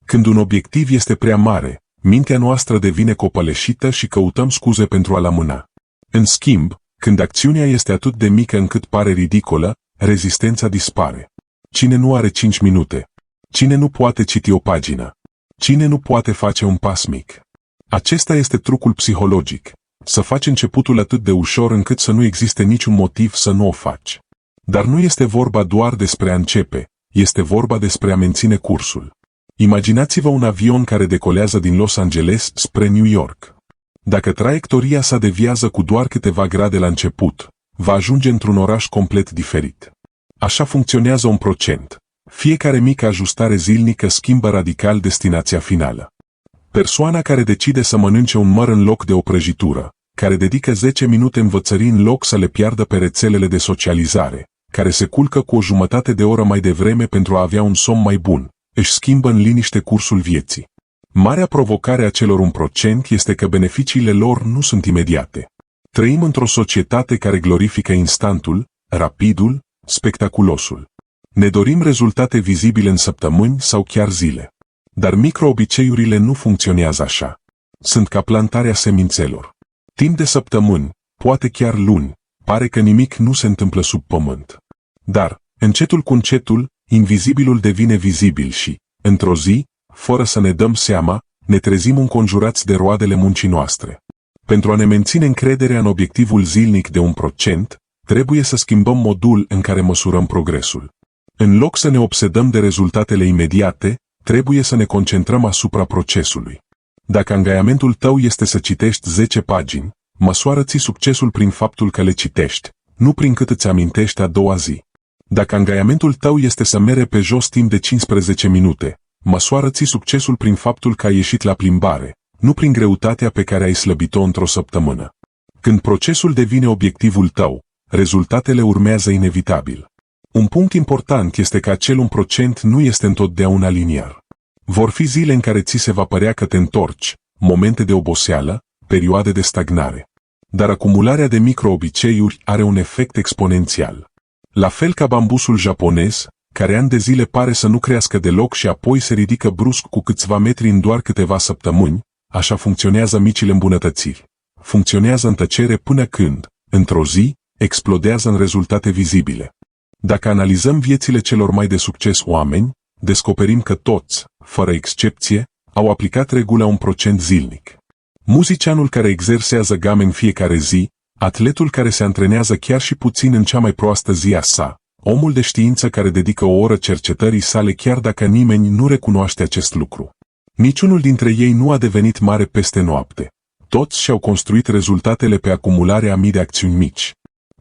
Când un obiectiv este prea mare, mintea noastră devine copăleșită și căutăm scuze pentru a-l amâna. În schimb, când acțiunea este atât de mică încât pare ridicolă, rezistența dispare. Cine nu are 5 minute? Cine nu poate citi o pagină? Cine nu poate face un pas mic? Acesta este trucul psihologic. Să faci începutul atât de ușor încât să nu existe niciun motiv să nu o faci. Dar nu este vorba doar despre a începe, este vorba despre a menține cursul. Imaginați-vă un avion care decolează din Los Angeles spre New York. Dacă traiectoria sa deviază cu doar câteva grade la început, va ajunge într-un oraș complet diferit. Așa funcționează 1%. Fiecare mică ajustare zilnică schimbă radical destinația finală. Persoana care decide să mănânce un măr în loc de o prăjitură, care dedică 10 minute învățării în loc să le piardă pe rețelele de socializare, care se culcă cu o jumătate de oră mai devreme pentru a avea un somn mai bun, își schimbă în liniște cursul vieții. Marea provocare a celor 1% este că beneficiile lor nu sunt imediate. Trăim într-o societate care glorifică instantul, rapidul, spectaculosul. Ne dorim rezultate vizibile în săptămâni sau chiar zile. Dar microobiceiurile nu funcționează așa. Sunt ca plantarea semințelor. Timp de săptămâni, poate chiar luni, pare că nimic nu se întâmplă sub pământ. Dar, încetul cu încetul, invizibilul devine vizibil și, într-o zi, fără să ne dăm seama, ne trezim înconjurați de roadele muncii noastre. Pentru a ne menține încrederea în obiectivul zilnic de 1%, trebuie să schimbăm modul în care măsurăm progresul. În loc să ne obsedăm de rezultatele imediate, trebuie să ne concentrăm asupra procesului. Dacă angajamentul tău este să citești 10 pagini, măsoară-ți succesul prin faptul că le citești, nu prin cât îți amintești a doua zi. Dacă angajamentul tău este să mere pe jos timp de 15 minute, măsoară-ți succesul prin faptul că ai ieșit la plimbare, nu prin greutatea pe care ai slăbit-o într-o săptămână. Când procesul devine obiectivul tău, rezultatele urmează inevitabil. Un punct important este că acel 1% nu este întotdeauna liniar. Vor fi zile în care ți se va părea că te întorci, momente de oboseală, perioade de stagnare. Dar acumularea de micro-obiceiuri are un efect exponențial. La fel ca bambusul japonez, care ani de zile pare să nu crească deloc și apoi se ridică brusc cu câțiva metri în doar câteva săptămâni, așa funcționează micile îmbunătățiri. Funcționează în tăcere până când, într-o zi, explodează în rezultate vizibile. Dacă analizăm viețile celor mai de succes oameni, descoperim că toți, fără excepție, au aplicat regula 1% zilnic. Muzicianul care exersează game în fiecare zi, atletul care se antrenează chiar și puțin în cea mai proastă zi a sa, omul de știință care dedică o oră cercetării sale chiar dacă nimeni nu recunoaște acest lucru. Niciunul dintre ei nu a devenit mare peste noapte. Toți și-au construit rezultatele pe acumularea a mii de acțiuni mici.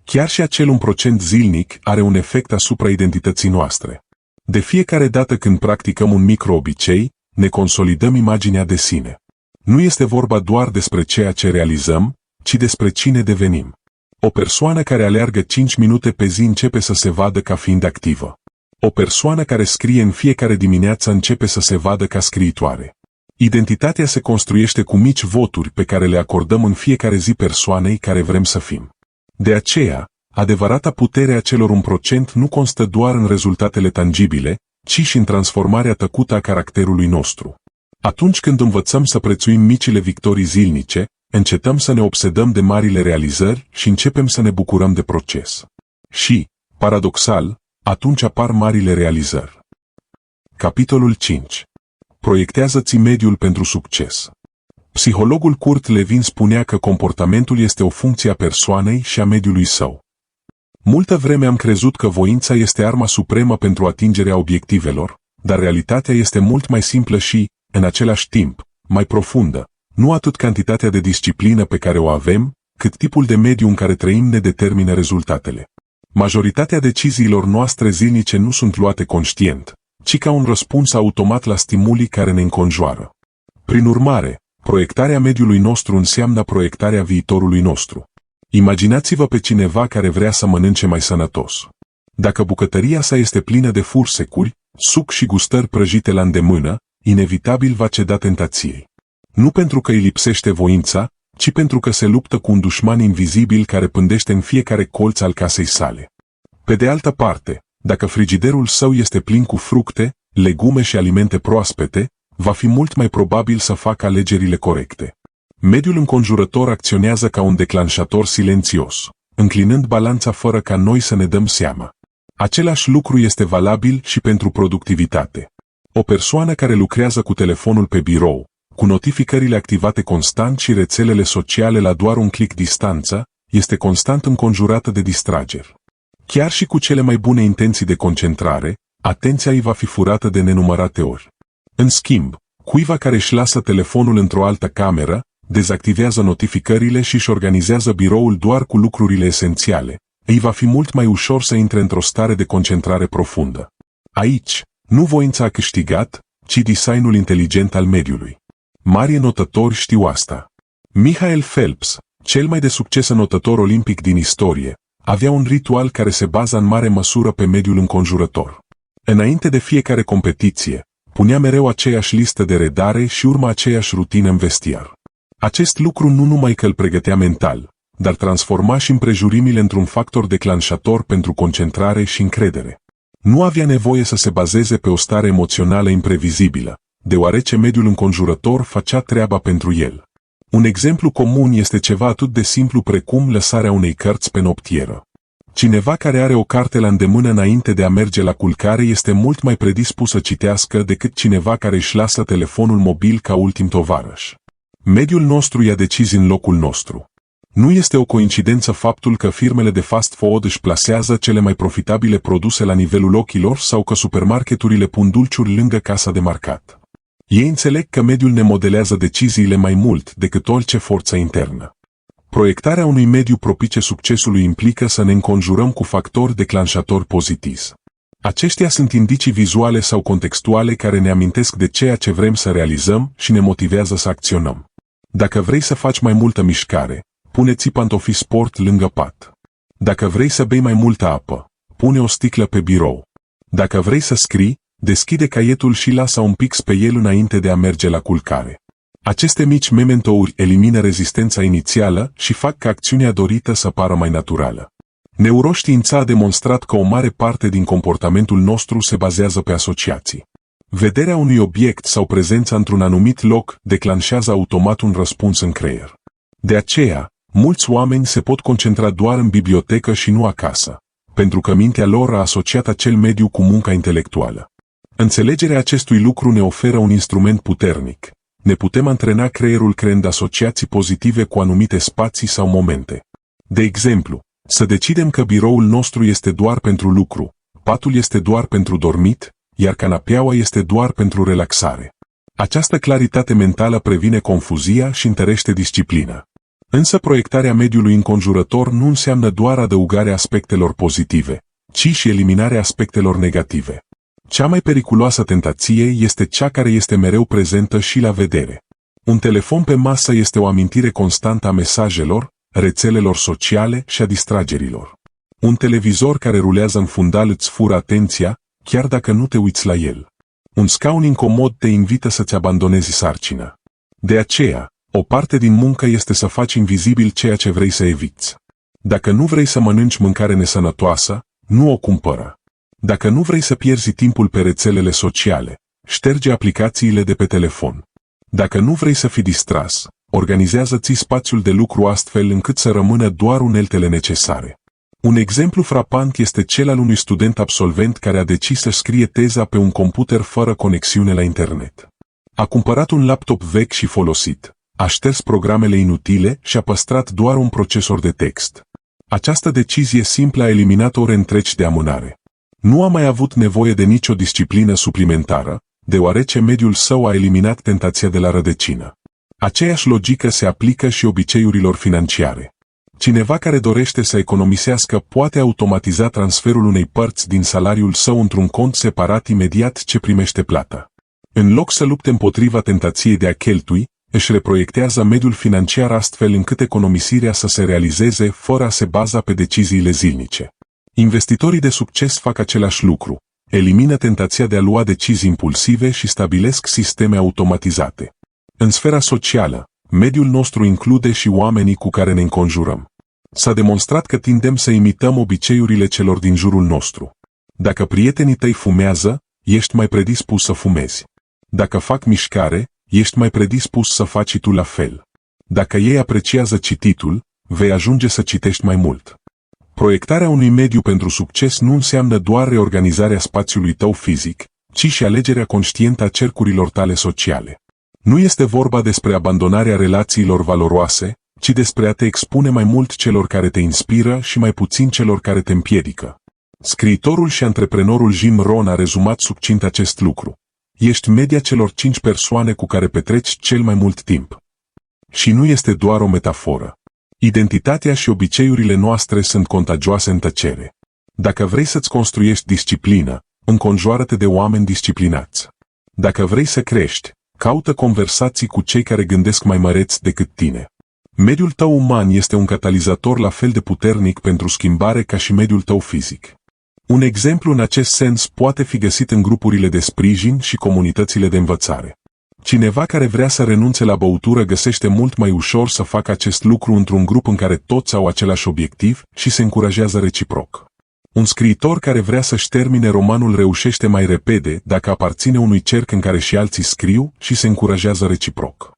Chiar și acel 1% zilnic are un efect asupra identității noastre. De fiecare dată când practicăm un micro-obicei, ne consolidăm imaginea de sine. Nu este vorba doar despre ceea ce realizăm, ci despre cine devenim. O persoană care aleargă 5 minute pe zi începe să se vadă ca fiind activă. O persoană care scrie în fiecare dimineață începe să se vadă ca scriitoare. Identitatea se construiește cu mici voturi pe care le acordăm în fiecare zi persoanei care vrem să fim. De aceea, adevărata putere a celor 1% nu constă doar în rezultatele tangibile, ci și în transformarea tăcută a caracterului nostru. Atunci când învățăm să prețuim micile victorii zilnice, încetăm să ne obsedăm de marile realizări și începem să ne bucurăm de proces. Și, paradoxal, atunci apar marile realizări. Capitolul 5. Proiectează-ți mediul pentru succes. Psihologul Kurt Lewin spunea că comportamentul este o funcție a persoanei și a mediului său. Multă vreme am crezut că voința este arma supremă pentru atingerea obiectivelor, dar realitatea este mult mai simplă și, în același timp, mai profundă. Nu atât cantitatea de disciplină pe care o avem, cât tipul de mediu în care trăim ne determină rezultatele. Majoritatea deciziilor noastre zilnice nu sunt luate conștient, ci ca un răspuns automat la stimulii care ne înconjoară. Prin urmare, proiectarea mediului nostru înseamnă proiectarea viitorului nostru. Imaginați-vă pe cineva care vrea să mănânce mai sănătos. Dacă bucătăria sa este plină de fursecuri, suc și gustări prăjite la îndemână, inevitabil va ceda tentației. Nu pentru că îi lipsește voința, ci pentru că se luptă cu un dușman invizibil care pândește în fiecare colț al casei sale. Pe de altă parte, dacă frigiderul său este plin cu fructe, legume și alimente proaspete, va fi mult mai probabil să facă alegerile corecte. Mediul înconjurător acționează ca un declanșator silențios, înclinând balanța fără ca noi să ne dăm seama. Același lucru este valabil și pentru productivitate. O persoană care lucrează cu telefonul pe birou, cu notificările activate constant și rețelele sociale la doar un click distanță, este constant înconjurată de distrageri. Chiar și cu cele mai bune intenții de concentrare, atenția îi va fi furată de nenumărate ori. În schimb, cuiva care își lasă telefonul într-o altă cameră, dezactivează notificările și își organizează biroul doar cu lucrurile esențiale, îi va fi mult mai ușor să intre într-o stare de concentrare profundă. Aici, nu voința a câștigat, ci designul inteligent al mediului. Mari notători știu asta. Michael Phelps, cel mai de succes notător olimpic din istorie, avea un ritual care se baza în mare măsură pe mediul înconjurător. Înainte de fiecare competiție, punea mereu aceeași listă de redare și urma aceeași rutină în vestiar. Acest lucru nu numai că îl pregătea mental, dar transforma și împrejurimile într-un factor declanșator pentru concentrare și încredere. Nu avea nevoie să se bazeze pe o stare emoțională imprevizibilă, deoarece mediul înconjurător făcea treaba pentru el. Un exemplu comun este ceva atât de simplu precum lăsarea unei cărți pe noptieră. Cineva care are o carte la îndemână înainte de a merge la culcare este mult mai predispus să citească decât cineva care își lasă telefonul mobil ca ultim tovarăș. Mediul nostru ia decizii în locul nostru. Nu este o coincidență faptul că firmele de fast food își plasează cele mai profitabile produse la nivelul ochilor sau că supermarketurile pun dulciuri lângă casa de marcat. Ei înțeleg că mediul ne modelează deciziile mai mult decât orice forță internă. Proiectarea unui mediu propice succesului implică să ne înconjurăm cu factori declanșatori pozitivi. Aceștia sunt indicii vizuale sau contextuale care ne amintesc de ceea ce vrem să realizăm și ne motivează să acționăm. Dacă vrei să faci mai multă mișcare, pune-ți pantofii sport lângă pat. Dacă vrei să bei mai multă apă, pune o sticlă pe birou. Dacă vrei să scrii, deschide caietul și lasă un pix pe el înainte de a merge la culcare. Aceste mici mementouri elimină rezistența inițială și fac ca acțiunea dorită să pară mai naturală. Neuroștiința a demonstrat că o mare parte din comportamentul nostru se bazează pe asociații. Vederea unui obiect sau prezența într-un anumit loc declanșează automat un răspuns în creier. De aceea, mulți oameni se pot concentra doar în bibliotecă și nu acasă, pentru că mintea lor a asociat acel mediu cu munca intelectuală. Înțelegerea acestui lucru ne oferă un instrument puternic. Ne putem antrena creierul creând asociații pozitive cu anumite spații sau momente. De exemplu, să decidem că biroul nostru este doar pentru lucru, patul este doar pentru dormit, iar canapeaua este doar pentru relaxare. Această claritate mentală previne confuzia și întărește disciplina. Însă proiectarea mediului înconjurător nu înseamnă doar adăugarea aspectelor pozitive, ci și eliminarea aspectelor negative. Cea mai periculoasă tentație este cea care este mereu prezentă și la vedere. Un telefon pe masă este o amintire constantă a mesajelor, rețelelor sociale și a distragerilor. Un televizor care rulează în fundal îți fură atenția, chiar dacă nu te uiți la el. Un scaun incomod te invită să-ți abandonezi sarcina. De aceea, o parte din muncă este să faci invizibil ceea ce vrei să eviți. Dacă nu vrei să mănânci mâncare nesănătoasă, nu o cumpără. Dacă nu vrei să pierzi timpul pe rețelele sociale, șterge aplicațiile de pe telefon. Dacă nu vrei să fii distras, organizează-ți spațiul de lucru astfel încât să rămână doar uneltele necesare. Un exemplu frapant este cel al unui student absolvent care a decis să scrie teza pe un computer fără conexiune la internet. A cumpărat un laptop vechi și folosit, a șters programele inutile și a păstrat doar un procesor de text. Această decizie simplă a eliminat ore întregi de amânare. Nu a mai avut nevoie de nicio disciplină suplimentară, deoarece mediul său a eliminat tentația de la rădăcină. Aceeași logică se aplică și obiceiurilor financiare. Cineva care dorește să economisească poate automatiza transferul unei părți din salariul său într-un cont separat imediat ce primește plata. În loc să lupte împotriva tentației de a cheltui, își reproiectează mediul financiar astfel încât economisirea să se realizeze fără a se baza pe deciziile zilnice. Investitorii de succes fac același lucru, elimină tentația de a lua decizii impulsive și stabilesc sisteme automatizate. În sfera socială, mediul nostru include și oamenii cu care ne înconjurăm. S-a demonstrat că tindem să imităm obiceiurile celor din jurul nostru. Dacă prietenii tăi fumează, ești mai predispus să fumezi. Dacă fac mișcare, ești mai predispus să faci tu la fel. Dacă ei apreciază cititul, vei ajunge să citești mai mult. Proiectarea unui mediu pentru succes nu înseamnă doar reorganizarea spațiului tău fizic, ci și alegerea conștientă a cercurilor tale sociale. Nu este vorba despre abandonarea relațiilor valoroase, ci despre a te expune mai mult celor care te inspiră și mai puțin celor care te împiedică. Scriitorul și antreprenorul Jim Rohn a rezumat succint acest lucru. Ești media celor 5 persoane cu care petreci cel mai mult timp. Și nu este doar o metaforă. Identitatea și obiceiurile noastre sunt contagioase în tăcere. Dacă vrei să-ți construiești disciplină, înconjoară-te de oameni disciplinați. Dacă vrei să crești, caută conversații cu cei care gândesc mai măreți decât tine. Mediul tău uman este un catalizator la fel de puternic pentru schimbare ca și mediul tău fizic. Un exemplu în acest sens poate fi găsit în grupurile de sprijin și comunitățile de învățare. Cineva care vrea să renunțe la băutură găsește mult mai ușor să facă acest lucru într-un grup în care toți au același obiectiv și se încurajează reciproc. Un scriitor care vrea să-și termine romanul reușește mai repede dacă aparține unui cerc în care și alții scriu și se încurajează reciproc.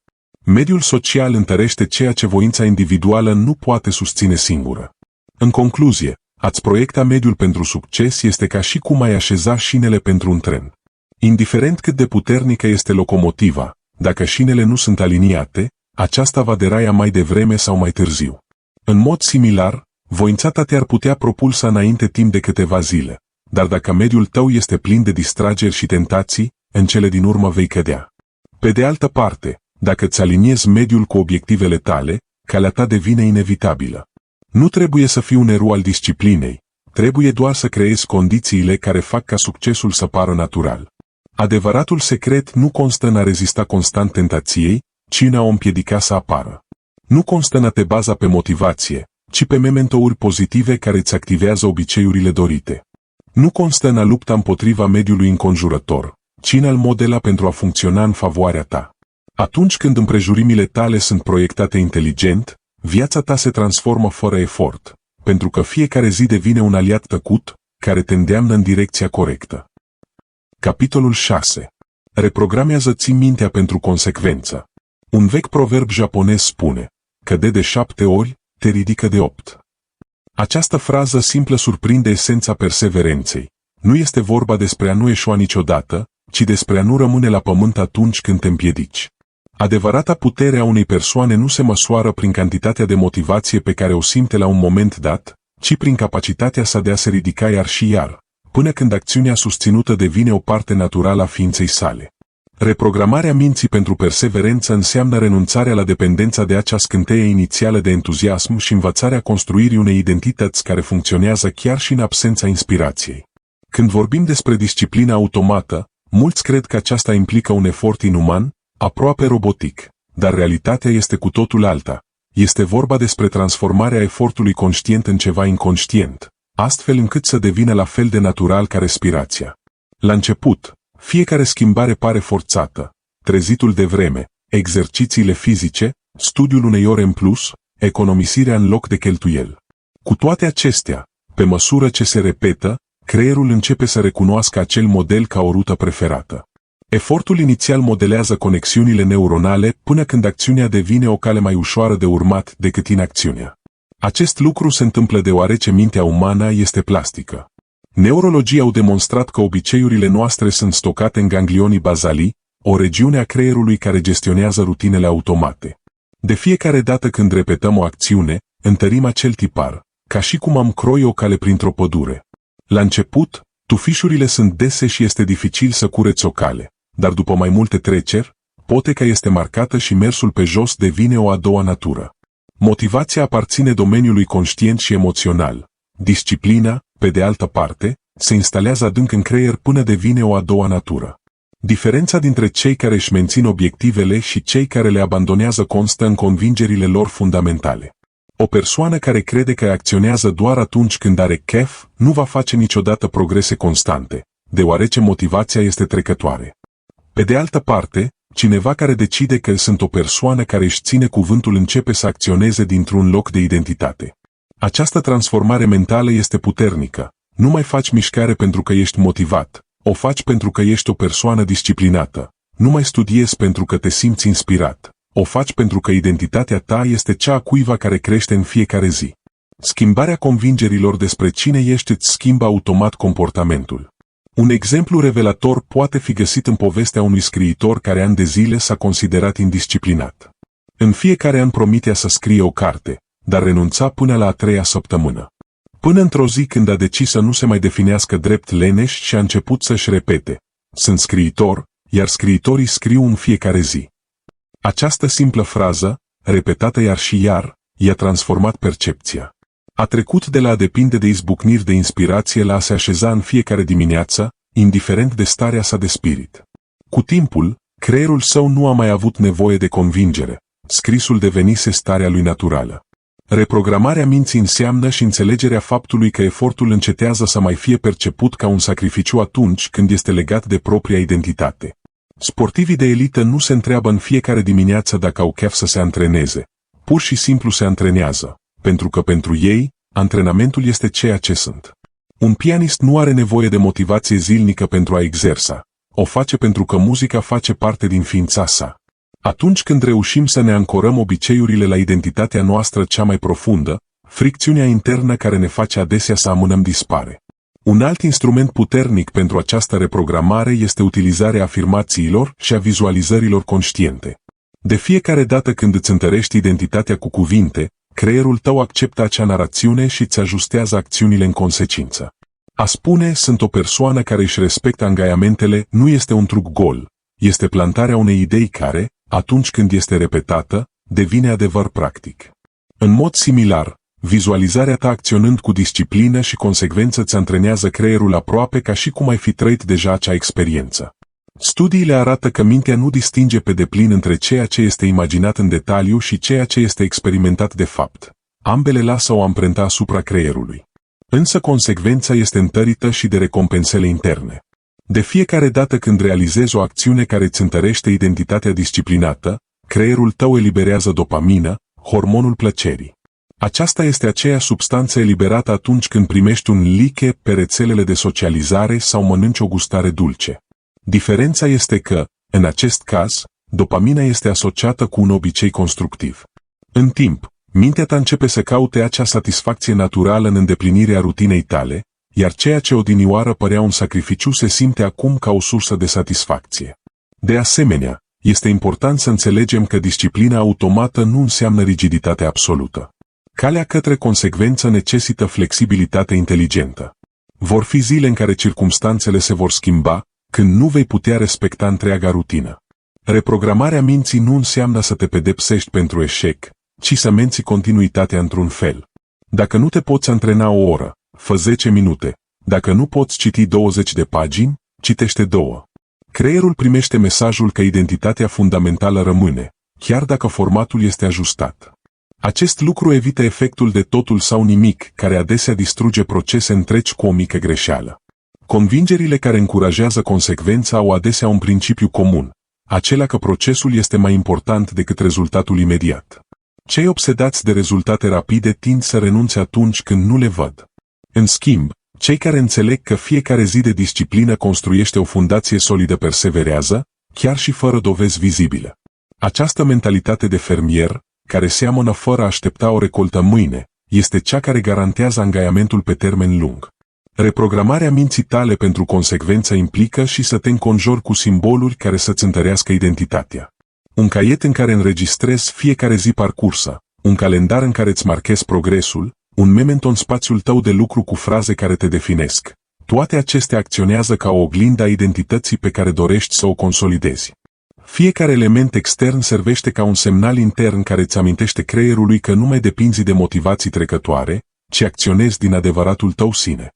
Mediul social întărește ceea ce voința individuală nu poate susține singură. În concluzie, a-ți proiecta mediul pentru succes este ca și cum ai așeza șinele pentru un tren. Indiferent cât de puternică este locomotiva, dacă șinele nu sunt aliniate, aceasta va deraia mai devreme sau mai târziu. În mod similar, voința ta te-ar putea propulsa înainte timp de câteva zile, dar dacă mediul tău este plin de distrageri și tentații, în cele din urmă vei cădea. Pe de altă parte, dacă îți aliniezi mediul cu obiectivele tale, calea ta devine inevitabilă. Nu trebuie să fii un erou al disciplinei, trebuie doar să creezi condițiile care fac ca succesul să pară natural. Adevăratul secret nu constă în a rezista constant tentației, ci în a o împiedica să apară. Nu constă în a te baza pe motivație, ci pe mementouri pozitive care îți activează obiceiurile dorite. Nu constă în a lupta împotriva mediului înconjurător, ci în a-l modela pentru a funcționa în favoarea ta. Atunci când împrejurimile tale sunt proiectate inteligent, viața ta se transformă fără efort, pentru că fiecare zi devine un aliat tăcut, care te îndeamnă în direcția corectă. Capitolul 6. Reprogramează-ți mintea pentru consecvență. Un vechi proverb japonez spune, căde de 7 ori, te ridică de 8. Această frază simplă surprinde esența perseverenței. Nu este vorba despre a nu eșua niciodată, ci despre a nu rămâne la pământ atunci când te împiedici. Adevărata putere a unei persoane nu se măsoară prin cantitatea de motivație pe care o simte la un moment dat, ci prin capacitatea sa de a se ridica iar și iar, până când acțiunea susținută devine o parte naturală a ființei sale. Reprogramarea minții pentru perseverență înseamnă renunțarea la dependența de acea scânteie inițială de entuziasm și învățarea construirii unei identități care funcționează chiar și în absența inspirației. Când vorbim despre disciplina automată, mulți cred că aceasta implică un efort inuman, aproape robotic, dar realitatea este cu totul alta. Este vorba despre transformarea efortului conștient în ceva inconștient, astfel încât să devină la fel de natural ca respirația. La început, fiecare schimbare pare forțată, trezitul de vreme, exercițiile fizice, studiul unei ore în plus, economisirea în loc de cheltuiel. Cu toate acestea, pe măsură ce se repetă, creierul începe să recunoască acel model ca o rută preferată. Efortul inițial modelează conexiunile neuronale până când acțiunea devine o cale mai ușoară de urmat decât inacțiunea. Acest lucru se întâmplă deoarece mintea umană este plastică. Neurologii au demonstrat că obiceiurile noastre sunt stocate în ganglionii bazali, o regiune a creierului care gestionează rutinele automate. De fiecare dată când repetăm o acțiune, întărim acel tipar, ca și cum am croi o cale printr-o pădure. La început, tufișurile sunt dese și este dificil să cureți o cale, dar după mai multe treceri, poteca este marcată și mersul pe jos devine o a doua natură. Motivația aparține domeniului conștient și emoțional. Disciplina, pe de altă parte, se instalează adânc în creier până devine o a doua natură. Diferența dintre cei care își mențin obiectivele și cei care le abandonează constă în convingerile lor fundamentale. O persoană care crede că acționează doar atunci când are chef, nu va face niciodată progrese constante, deoarece motivația este trecătoare. Pe de altă parte, cineva care decide că sunt o persoană care își ține cuvântul începe să acționeze dintr-un loc de identitate. Această transformare mentală este puternică. Nu mai faci mișcare pentru că ești motivat, o faci pentru că ești o persoană disciplinată. Nu mai studiezi pentru că te simți inspirat, o faci pentru că identitatea ta este cea a cuiva care crește în fiecare zi. Schimbarea convingerilor despre cine ești îți schimbă automat comportamentul. Un exemplu revelator poate fi găsit în povestea unui scriitor care ani de zile s-a considerat indisciplinat. În fiecare an promitea să scrie o carte, dar renunța până la a 3-a săptămână. Până într-o zi când a decis să nu se mai definească drept leneș și a început să-și repete: sunt scriitor, iar scriitorii scriu în fiecare zi. Această simplă frază, repetată iar și iar, i-a transformat percepția. A trecut de la a depinde de izbucniri de inspirație la a se așeza în fiecare dimineață, indiferent de starea sa de spirit. Cu timpul, creierul său nu a mai avut nevoie de convingere. Scrisul devenise starea lui naturală. Reprogramarea minții înseamnă și înțelegerea faptului că efortul încetează să mai fie perceput ca un sacrificiu atunci când este legat de propria identitate. Sportivii de elită nu se întreabă în fiecare dimineață dacă au chef să se antreneze. Pur și simplu se antrenează, pentru că pentru ei, antrenamentul este ceea ce sunt. Un pianist nu are nevoie de motivație zilnică pentru a exersa. O face pentru că muzica face parte din ființa sa. Atunci când reușim să ne ancorăm obiceiurile la identitatea noastră cea mai profundă, fricțiunea internă care ne face adesea să amânăm dispare. Un alt instrument puternic pentru această reprogramare este utilizarea afirmațiilor și a vizualizărilor conștiente. De fiecare dată când îți întărești identitatea cu cuvinte, creierul tău acceptă acea narațiune și îți ajustează acțiunile în consecință. A spune "sunt o persoană care își respectă angajamentele" nu este un truc gol, este plantarea unei idei care, atunci când este repetată, devine adevăr practic. În mod similar, vizualizarea ta acționând cu disciplină și consecvență îți antrenează creierul aproape ca și cum ai fi trăit deja acea experiență. Studiile arată că mintea nu distinge pe deplin între ceea ce este imaginat în detaliu și ceea ce este experimentat de fapt. Ambele lasă o amprentă asupra creierului. Însă consecvența este întărită și de recompensele interne. De fiecare dată când realizezi o acțiune care îți întărește identitatea disciplinată, creierul tău eliberează dopamină, hormonul plăcerii. Aceasta este aceea substanță eliberată atunci când primești un like pe rețelele de socializare sau mănânci o gustare dulce. Diferența este că, în acest caz, dopamina este asociată cu un obicei constructiv. În timp, mintea ta începe să caute acea satisfacție naturală în îndeplinirea rutinei tale, iar ceea ce odinioară părea un sacrificiu se simte acum ca o sursă de satisfacție. De asemenea, este important să înțelegem că disciplina automată nu înseamnă rigiditate absolută. Calea către consecvență necesită flexibilitate inteligentă. Vor fi zile în care circumstanțele se vor schimba, când nu vei putea respecta întreaga rutină. Reprogramarea minții nu înseamnă să te pedepsești pentru eșec, ci să menții continuitatea într-un fel. Dacă nu te poți antrena o oră, fă 10 minute. Dacă nu poți citi 20 de pagini, citește 2. Creierul primește mesajul că identitatea fundamentală rămâne, chiar dacă formatul este ajustat. Acest lucru evită efectul de totul sau nimic, care adesea distruge procese întregi cu o mică greșeală. Convingerile care încurajează consecvența au adesea un principiu comun, acela că procesul este mai important decât rezultatul imediat. Cei obsedați de rezultate rapide tind să renunțe atunci când nu le văd. În schimb, cei care înțeleg că fiecare zi de disciplină construiește o fundație solidă perseverează, chiar și fără dovezi vizibile. Această mentalitate de fermier, care seamănă fără a aștepta o recoltă mâine, este cea care garantează angajamentul pe termen lung. Reprogramarea minții tale pentru consecvență implică și să te înconjori cu simboluri care să-ți întărească identitatea. Un caiet în care înregistrezi fiecare zi parcursă, un calendar în care îți marchezi progresul, un memento în spațiul tău de lucru cu fraze care te definesc. Toate acestea acționează ca o oglindă a identității pe care dorești să o consolidezi. Fiecare element extern servește ca un semnal intern care îți amintește creierului că nu mai depinzi de motivații trecătoare, ci acționezi din adevăratul tău sine.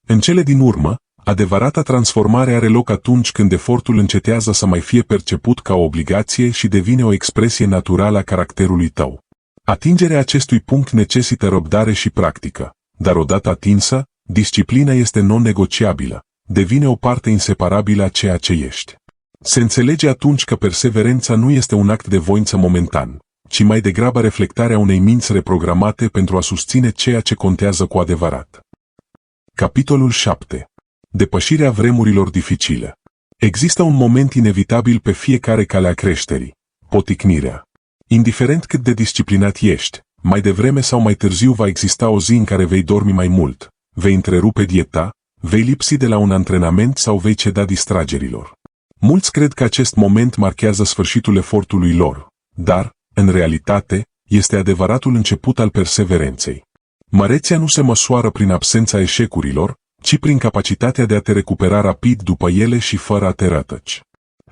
În cele din urmă, adevărata transformare are loc atunci când efortul încetează să mai fie perceput ca o obligație și devine o expresie naturală a caracterului tău. Atingerea acestui punct necesită răbdare și practică, dar odată atinsă, disciplina este non-negociabilă, devine o parte inseparabilă a ceea ce ești. Se înțelege atunci că perseverența nu este un act de voință momentan, ci mai degrabă reflectarea unei minți reprogramate pentru a susține ceea ce contează cu adevărat. Capitolul 7. Depășirea vremurilor dificile. Există un moment inevitabil pe fiecare cale a creșterii, poticnirea. Indiferent cât de disciplinat ești, mai devreme sau mai târziu va exista o zi în care vei dormi mai mult, vei întrerupe dieta, vei lipsi de la un antrenament sau vei ceda distragerilor. Mulți cred că acest moment marchează sfârșitul efortului lor, dar, în realitate, este adevăratul început al perseverenței. Măreția nu se măsoară prin absența eșecurilor, ci prin capacitatea de a te recupera rapid după ele și fără a te rătăci.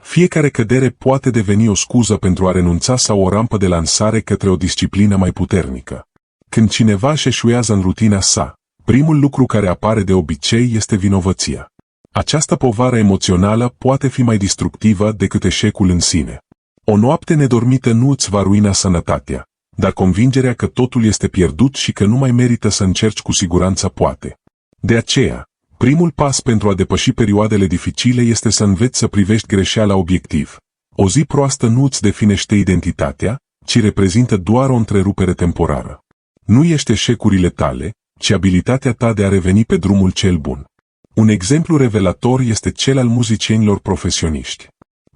Fiecare cădere poate deveni o scuză pentru a renunța sau o rampă de lansare către o disciplină mai puternică. Când cineva își eșuează în rutina sa, primul lucru care apare de obicei este vinovăția. Această povară emoțională poate fi mai destructivă decât eșecul în sine. O noapte nedormită nu îți va ruina sănătatea, dar convingerea că totul este pierdut și că nu mai merită să încerci cu siguranță poate. De aceea, primul pas pentru a depăși perioadele dificile este să înveți să privești greșeala obiectiv. O zi proastă nu îți definește identitatea, ci reprezintă doar o întrerupere temporară. Nu ești eșecurile tale, ci abilitatea ta de a reveni pe drumul cel bun. Un exemplu revelator este cel al muzicienilor profesioniști.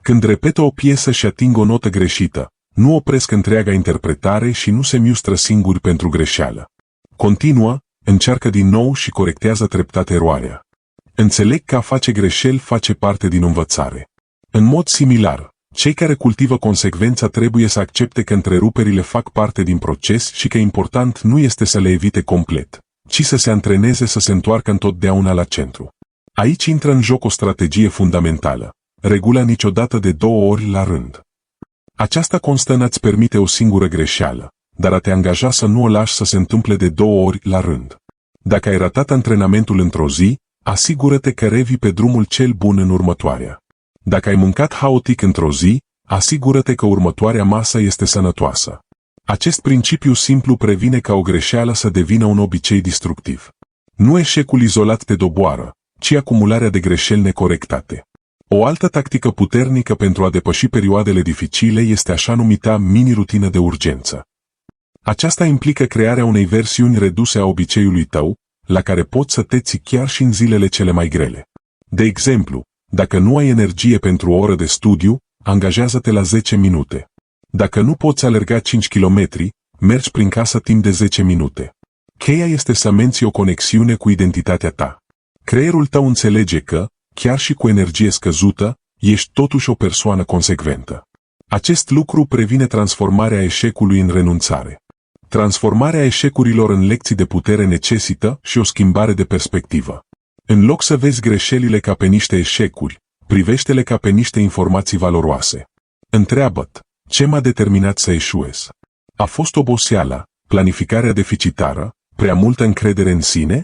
Când repetă o piesă și ating o notă greșită, nu opresc întreaga interpretare și nu se miustră singuri pentru greșeală. Continuă, încearcă din nou și corectează treptat eroarea. Înțeleg că a face greșeli face parte din învățare. În mod similar, cei care cultivă consecvența trebuie să accepte că întreruperile fac parte din proces și că important nu este să le evite complet, ci să se antreneze să se întoarcă întotdeauna la centru. Aici intră în joc o strategie fundamentală. Regula niciodată de 2 ori la rând. Aceasta constă în a-ți permite o singură greșeală, dar a te angaja să nu o lași să se întâmple de 2 ori la rând. Dacă ai ratat antrenamentul într-o zi, asigură-te că revii pe drumul cel bun în următoarea. Dacă ai mâncat haotic într-o zi, asigură-te că următoarea masă este sănătoasă. Acest principiu simplu previne ca o greșeală să devină un obicei destructiv. Nu eșecul izolat te doboară, ci acumularea de greșeli necorectate. O altă tactică puternică pentru a depăși perioadele dificile este așa numita mini-rutină de urgență. Aceasta implică crearea unei versiuni reduse a obiceiului tău, la care poți să te ții chiar și în zilele cele mai grele. De exemplu, dacă nu ai energie pentru o oră de studiu, angajează-te la 10 minute. Dacă nu poți alerga 5 km, mergi prin casă timp de 10 minute. Cheia este să menții o conexiune cu identitatea ta. Creierul tău înțelege că, chiar și cu energie scăzută, ești totuși o persoană consecventă. Acest lucru previne transformarea eșecului în renunțare. Transformarea eșecurilor în lecții de putere necesită și o schimbare de perspectivă. În loc să vezi greșelile ca pe niște eșecuri, privește-le ca pe niște informații valoroase. Întreabă-te, ce m-a determinat să eșuez? A fost oboseala, planificarea deficitară, prea multă încredere în sine?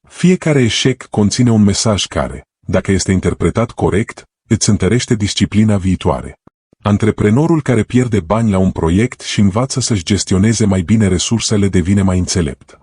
Fiecare eșec conține un mesaj care, dacă este interpretat corect, îți întărește disciplina viitoare. Antreprenorul care pierde bani la un proiect și învață să-și gestioneze mai bine resursele devine mai înțelept.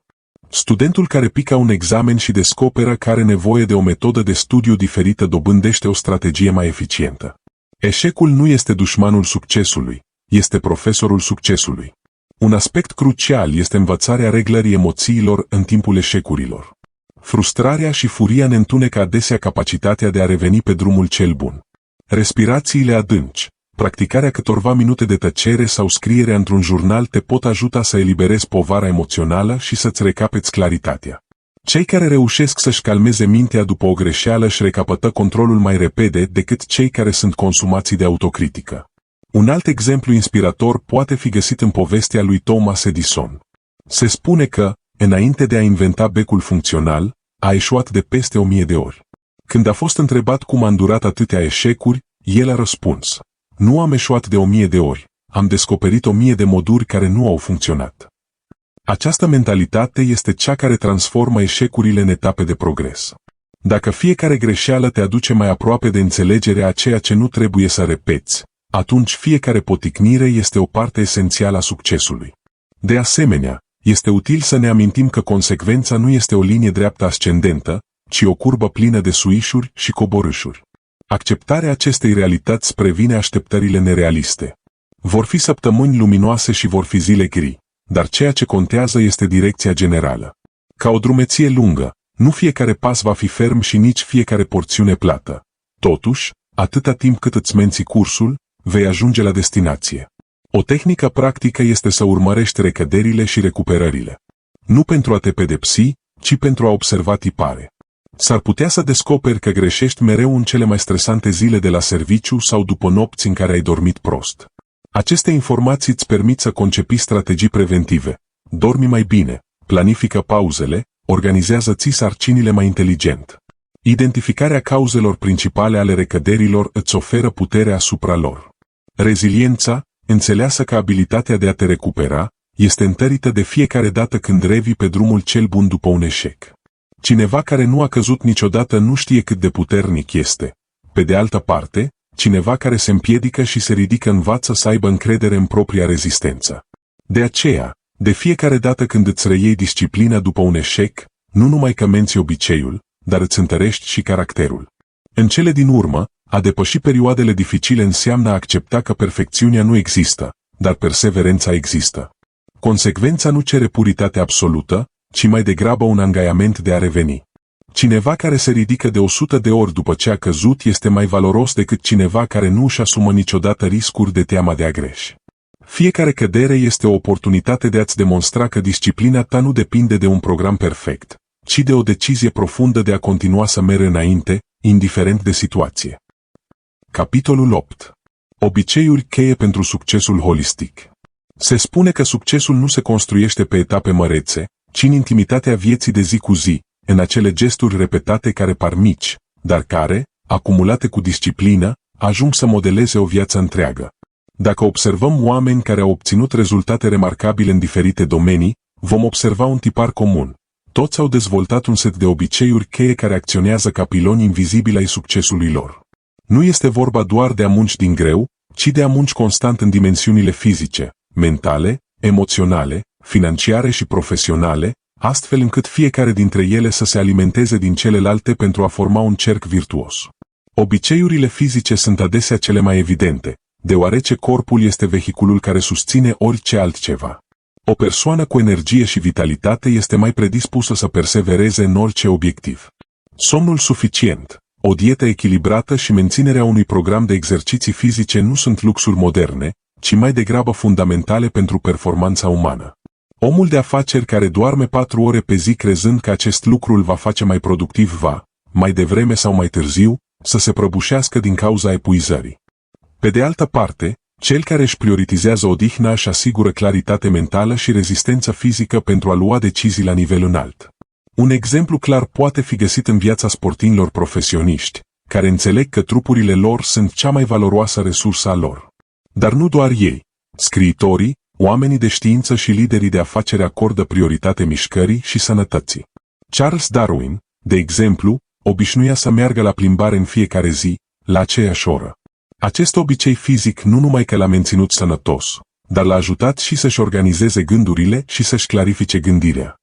Studentul care pică un examen și descoperă că are nevoie de o metodă de studiu diferită dobândește o strategie mai eficientă. Eșecul nu este dușmanul succesului, este profesorul succesului. Un aspect crucial este învățarea reglării emoțiilor în timpul eșecurilor. Frustrarea și furia ne întunecă adesea capacitatea de a reveni pe drumul cel bun. Respirațiile adânci, practicarea câtorva minute de tăcere sau scrierea într-un jurnal te pot ajuta să eliberezi povara emoțională și să-ți recapeți claritatea. Cei care reușesc să-și calmeze mintea după o greșeală își recapătă controlul mai repede decât cei care sunt consumați de autocritică. Un alt exemplu inspirator poate fi găsit în povestea lui Thomas Edison. Se spune că, înainte de a inventa becul funcțional, a eșuat de peste 1000 de ori. Când a fost întrebat cum a îndurat atâtea eșecuri, el a răspuns: nu am eșuat de 1000 de ori, am descoperit 1000 de moduri care nu au funcționat. Această mentalitate este cea care transformă eșecurile în etape de progres. Dacă fiecare greșeală te aduce mai aproape de înțelegerea a ceea ce nu trebuie să repeți, atunci fiecare poticnire este o parte esențială a succesului. De asemenea, este util să ne amintim că consecvența nu este o linie dreaptă ascendentă, ci o curbă plină de suișuri și coborâșuri. Acceptarea acestei realități previne așteptările nerealiste. Vor fi săptămâni luminoase și vor fi zile gri, dar ceea ce contează este direcția generală. Ca o drumeție lungă, nu fiecare pas va fi ferm și nici fiecare porțiune plată. Totuși, atâta timp cât îți menții cursul, vei ajunge la destinație. O tehnică practică este să urmărești recăderile și recuperările. Nu pentru a te pedepsi, ci pentru a observa tipare. S-ar putea să descoperi că greșești mereu în cele mai stresante zile de la serviciu sau după nopți în care ai dormit prost. Aceste informații îți permit să concepi strategii preventive. Dormi mai bine, planifică pauzele, organizează-ți sarcinile mai inteligent. Identificarea cauzelor principale ale recăderilor îți oferă putere asupra lor. Reziliența, înțeleasă ca abilitatea de a te recupera, este întărită de fiecare dată când revii pe drumul cel bun după un eșec. Cineva care nu a căzut niciodată nu știe cât de puternic este. Pe de altă parte, cineva care se împiedică și se ridică învață să aibă încredere în propria rezistență. De aceea, de fiecare dată când îți reiei disciplina după un eșec, nu numai că menții obiceiul, dar îți întărești și caracterul. În cele din urmă, a depăși perioadele dificile înseamnă a accepta că perfecțiunea nu există, dar perseverența există. Consecvența nu cere puritate absolută, ci mai degrabă un angajament de a reveni. Cineva care se ridică de 100 de ori după ce a căzut este mai valoros decât cineva care nu își asumă niciodată riscuri de teama de a greși. Fiecare cădere este o oportunitate de a-ți demonstra că disciplina ta nu depinde de un program perfect, ci de o decizie profundă de a continua să mergi înainte, indiferent de situație. Capitolul 8. Obiceiuri cheie pentru succesul holistic. Se spune că succesul nu se construiește pe etape mărețe, ci în intimitatea vieții de zi cu zi, în acele gesturi repetate care par mici, dar care, acumulate cu disciplină, ajung să modeleze o viață întreagă. Dacă observăm oameni care au obținut rezultate remarcabile în diferite domenii, vom observa un tipar comun. Toți au dezvoltat un set de obiceiuri cheie care acționează ca piloni invizibili ai succesului lor. Nu este vorba doar de a munci din greu, ci de a munci constant în dimensiunile fizice, mentale, emoționale, financiare și profesionale, astfel încât fiecare dintre ele să se alimenteze din celelalte pentru a forma un cerc virtuos. Obiceiurile fizice sunt adesea cele mai evidente, deoarece corpul este vehiculul care susține orice altceva. O persoană cu energie și vitalitate este mai predispusă să persevereze în orice obiectiv. Somnul suficient, o dietă echilibrată și menținerea unui program de exerciții fizice nu sunt luxuri moderne, ci mai degrabă fundamentale pentru performanța umană. Omul de afaceri care doarme 4 ore pe zi crezând că acest lucru îl va face mai productiv va, mai devreme sau mai târziu, să se prăbușească din cauza epuizării. Pe de altă parte, cel care își prioritizează odihna își asigură claritate mentală și rezistență fizică pentru a lua decizii la nivel înalt. Un exemplu clar poate fi găsit în viața sportivilor profesioniști, care înțeleg că trupurile lor sunt cea mai valoroasă resursă a lor. Dar nu doar ei. Scriitorii, oamenii de știință și liderii de afaceri acordă prioritate mișcării și sănătății. Charles Darwin, de exemplu, obișnuia să meargă la plimbare în fiecare zi, la aceeași oră. Acest obicei fizic nu numai că l-a menținut sănătos, dar l-a ajutat și să-și organizeze gândurile și să-și clarifice gândirea.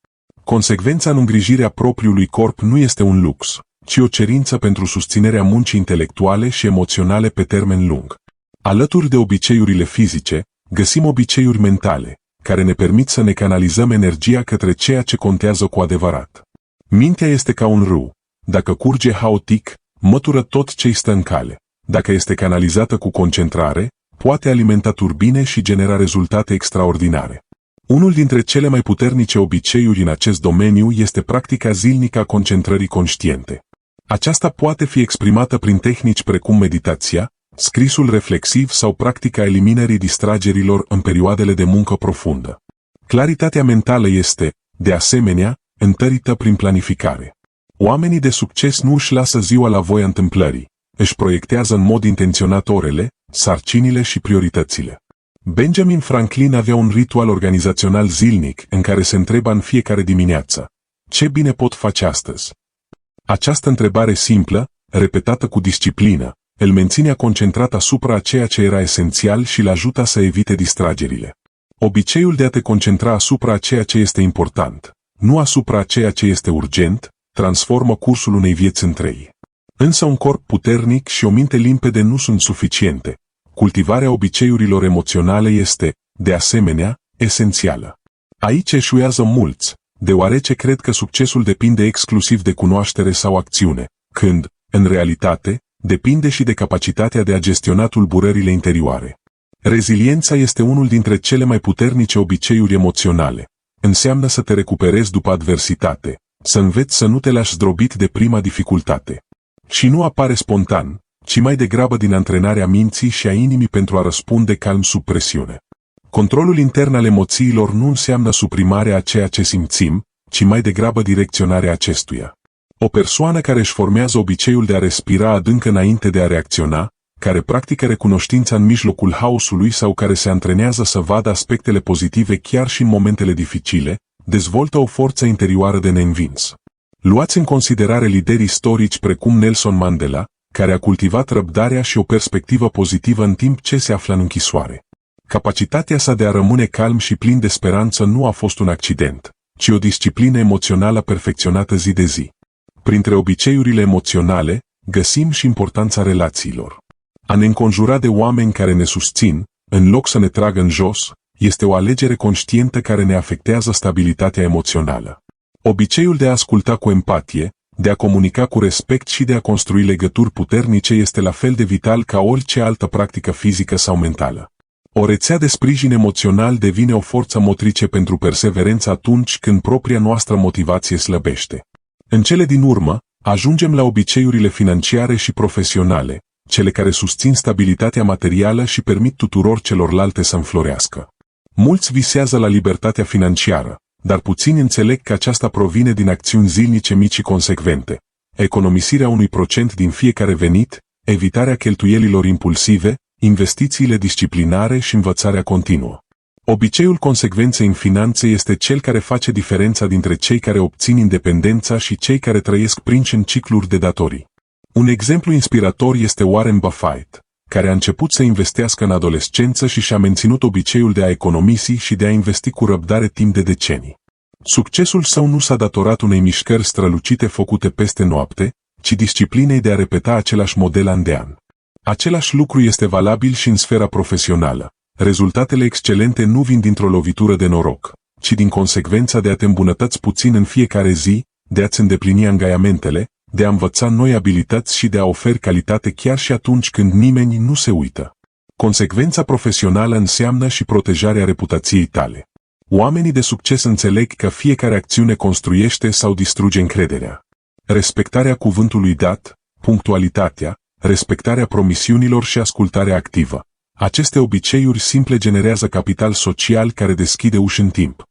Consecvența în îngrijirea propriului corp nu este un lux, ci o cerință pentru susținerea muncii intelectuale și emoționale pe termen lung. Alături de obiceiurile fizice, găsim obiceiuri mentale, care ne permit să ne canalizăm energia către ceea ce contează cu adevărat. Mintea este ca un râu. Dacă curge haotic, mătură tot ce-i stă în cale. Dacă este canalizată cu concentrare, poate alimenta turbine și genera rezultate extraordinare. Unul dintre cele mai puternice obiceiuri în acest domeniu este practica zilnică a concentrării conștiente. Aceasta poate fi exprimată prin tehnici precum meditația, scrisul reflexiv sau practica eliminării distragerilor în perioadele de muncă profundă. Claritatea mentală este, de asemenea, întărită prin planificare. Oamenii de succes nu își lasă ziua la voia întâmplării, își proiectează în mod intenționat orele, sarcinile și prioritățile. Benjamin Franklin avea un ritual organizațional zilnic în care se întreba în fiecare dimineață: ce bine pot face astăzi? Această întrebare simplă, repetată cu disciplină, îl menținea concentrat asupra a ceea ce era esențial și îl ajuta să evite distragerile. Obiceiul de a te concentra asupra a ceea ce este important, nu asupra a ceea ce este urgent, transformă cursul unei vieți întregi. Însă un corp puternic și o minte limpede nu sunt suficiente. Cultivarea obiceiurilor emoționale este, de asemenea, esențială. Aici eșuează mulți, deoarece cred că succesul depinde exclusiv de cunoaștere sau acțiune, când, în realitate, depinde și de capacitatea de a gestiona tulburările interioare. Reziliența este unul dintre cele mai puternice obiceiuri emoționale. Înseamnă să te recuperezi după adversitate, să înveți să nu te lași zdrobit de prima dificultate. Și nu apare spontan, ci mai degrabă din antrenarea minții și a inimii pentru a răspunde calm sub presiune. Controlul intern al emoțiilor nu înseamnă suprimarea a ceea ce simțim, ci mai degrabă direcționarea acestuia. O persoană care își formează obiceiul de a respira adânc înainte de a reacționa, care practică recunoștința în mijlocul haosului sau care se antrenează să vadă aspectele pozitive chiar și în momentele dificile, dezvoltă o forță interioară de neînvins. Luați în considerare lideri istorici precum Nelson Mandela, care a cultivat răbdarea și o perspectivă pozitivă în timp ce se află în închisoare. Capacitatea sa de a rămâne calm și plin de speranță nu a fost un accident, ci o disciplină emoțională perfecționată zi de zi. Printre obiceiurile emoționale, găsim și importanța relațiilor. A ne înconjura de oameni care ne susțin, în loc să ne tragă în jos, este o alegere conștientă care ne afectează stabilitatea emoțională. Obiceiul de a asculta cu empatie, de a comunica cu respect și de a construi legături puternice este la fel de vital ca orice altă practică fizică sau mentală. O rețea de sprijin emoțional devine o forță motrice pentru perseverență atunci când propria noastră motivație slăbește. În cele din urmă, ajungem la obiceiurile financiare și profesionale, cele care susțin stabilitatea materială și permit tuturor celorlalte să înflorească. Mulți visează la libertatea financiară, dar puțini înțeleg că aceasta provine din acțiuni zilnice mici și consecvente, economisirea unui procent din fiecare venit, evitarea cheltuielilor impulsive, investițiile disciplinare și învățarea continuă. Obiceiul consecvenței în finanțe este cel care face diferența dintre cei care obțin independența și cei care trăiesc prinși în cicluri de datorii. Un exemplu inspirator este Warren Buffett, care a început să investească în adolescență și și-a menținut obiceiul de a economisi și de a investi cu răbdare timp de decenii. Succesul său nu s-a datorat unei mișcări strălucite făcute peste noapte, ci disciplinei de a repeta același model an de an. Același lucru este valabil și în sfera profesională. Rezultatele excelente nu vin dintr-o lovitură de noroc, ci din consecvența de a te îmbunătăți puțin în fiecare zi, de a-ți îndeplini angajamentele, de a învăța noi abilități și de a oferi calitate chiar și atunci când nimeni nu se uită. Consecvența profesională înseamnă și protejarea reputației tale. Oamenii de succes înțeleg că fiecare acțiune construiește sau distruge încrederea. Respectarea cuvântului dat, punctualitatea, respectarea promisiunilor și ascultarea activă. Aceste obiceiuri simple generează capital social care deschide uși în timp.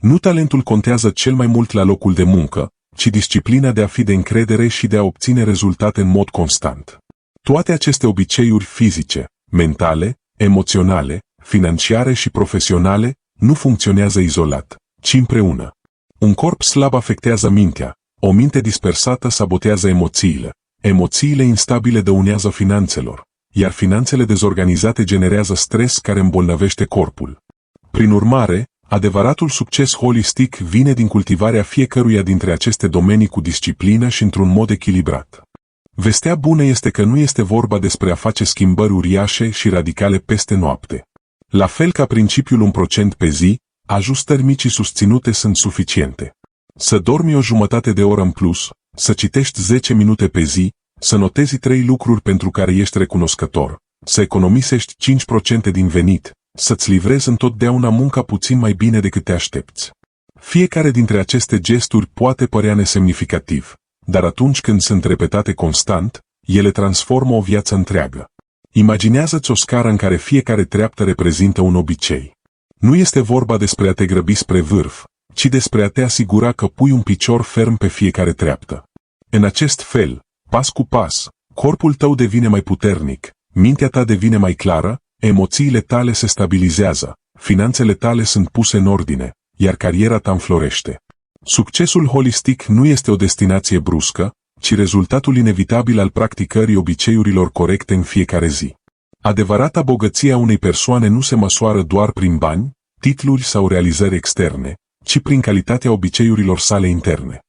Nu talentul contează cel mai mult la locul de muncă, ci disciplina de a fi de încredere și de a obține rezultate în mod constant. Toate aceste obiceiuri fizice, mentale, emoționale, financiare și profesionale nu funcționează izolat, ci împreună. Un corp slab afectează mintea, o minte dispersată sabotează emoțiile, emoțiile instabile dăunează finanțelor, iar finanțele dezorganizate generează stres care îmbolnăvește corpul. Prin urmare, adevăratul succes holistic vine din cultivarea fiecăruia dintre aceste domenii cu disciplină și într-un mod echilibrat. Vestea bună este că nu este vorba despre a face schimbări uriașe și radicale peste noapte. La fel ca principiul 1% pe zi, ajustări mici și susținute sunt suficiente. Să dormi o jumătate de oră în plus, să citești 10 minute pe zi, să notezi 3 lucruri pentru care ești recunoscător, să economisești 5% din venit, să-ți livrezi întotdeauna munca puțin mai bine decât te aștepți. Fiecare dintre aceste gesturi poate părea nesemnificativ, dar atunci când sunt repetate constant, ele transformă o viață întreagă. Imaginează-ți o scară în care fiecare treaptă reprezintă un obicei. Nu este vorba despre a te grăbi spre vârf, ci despre a te asigura că pui un picior ferm pe fiecare treaptă. În acest fel, pas cu pas, corpul tău devine mai puternic, mintea ta devine mai clară, emoțiile tale se stabilizează, finanțele tale sunt puse în ordine, iar cariera ta înflorește. Succesul holistic nu este o destinație bruscă, ci rezultatul inevitabil al practicării obiceiurilor corecte în fiecare zi. Adevărata bogăție a unei persoane nu se măsoară doar prin bani, titluri sau realizări externe, ci prin calitatea obiceiurilor sale interne.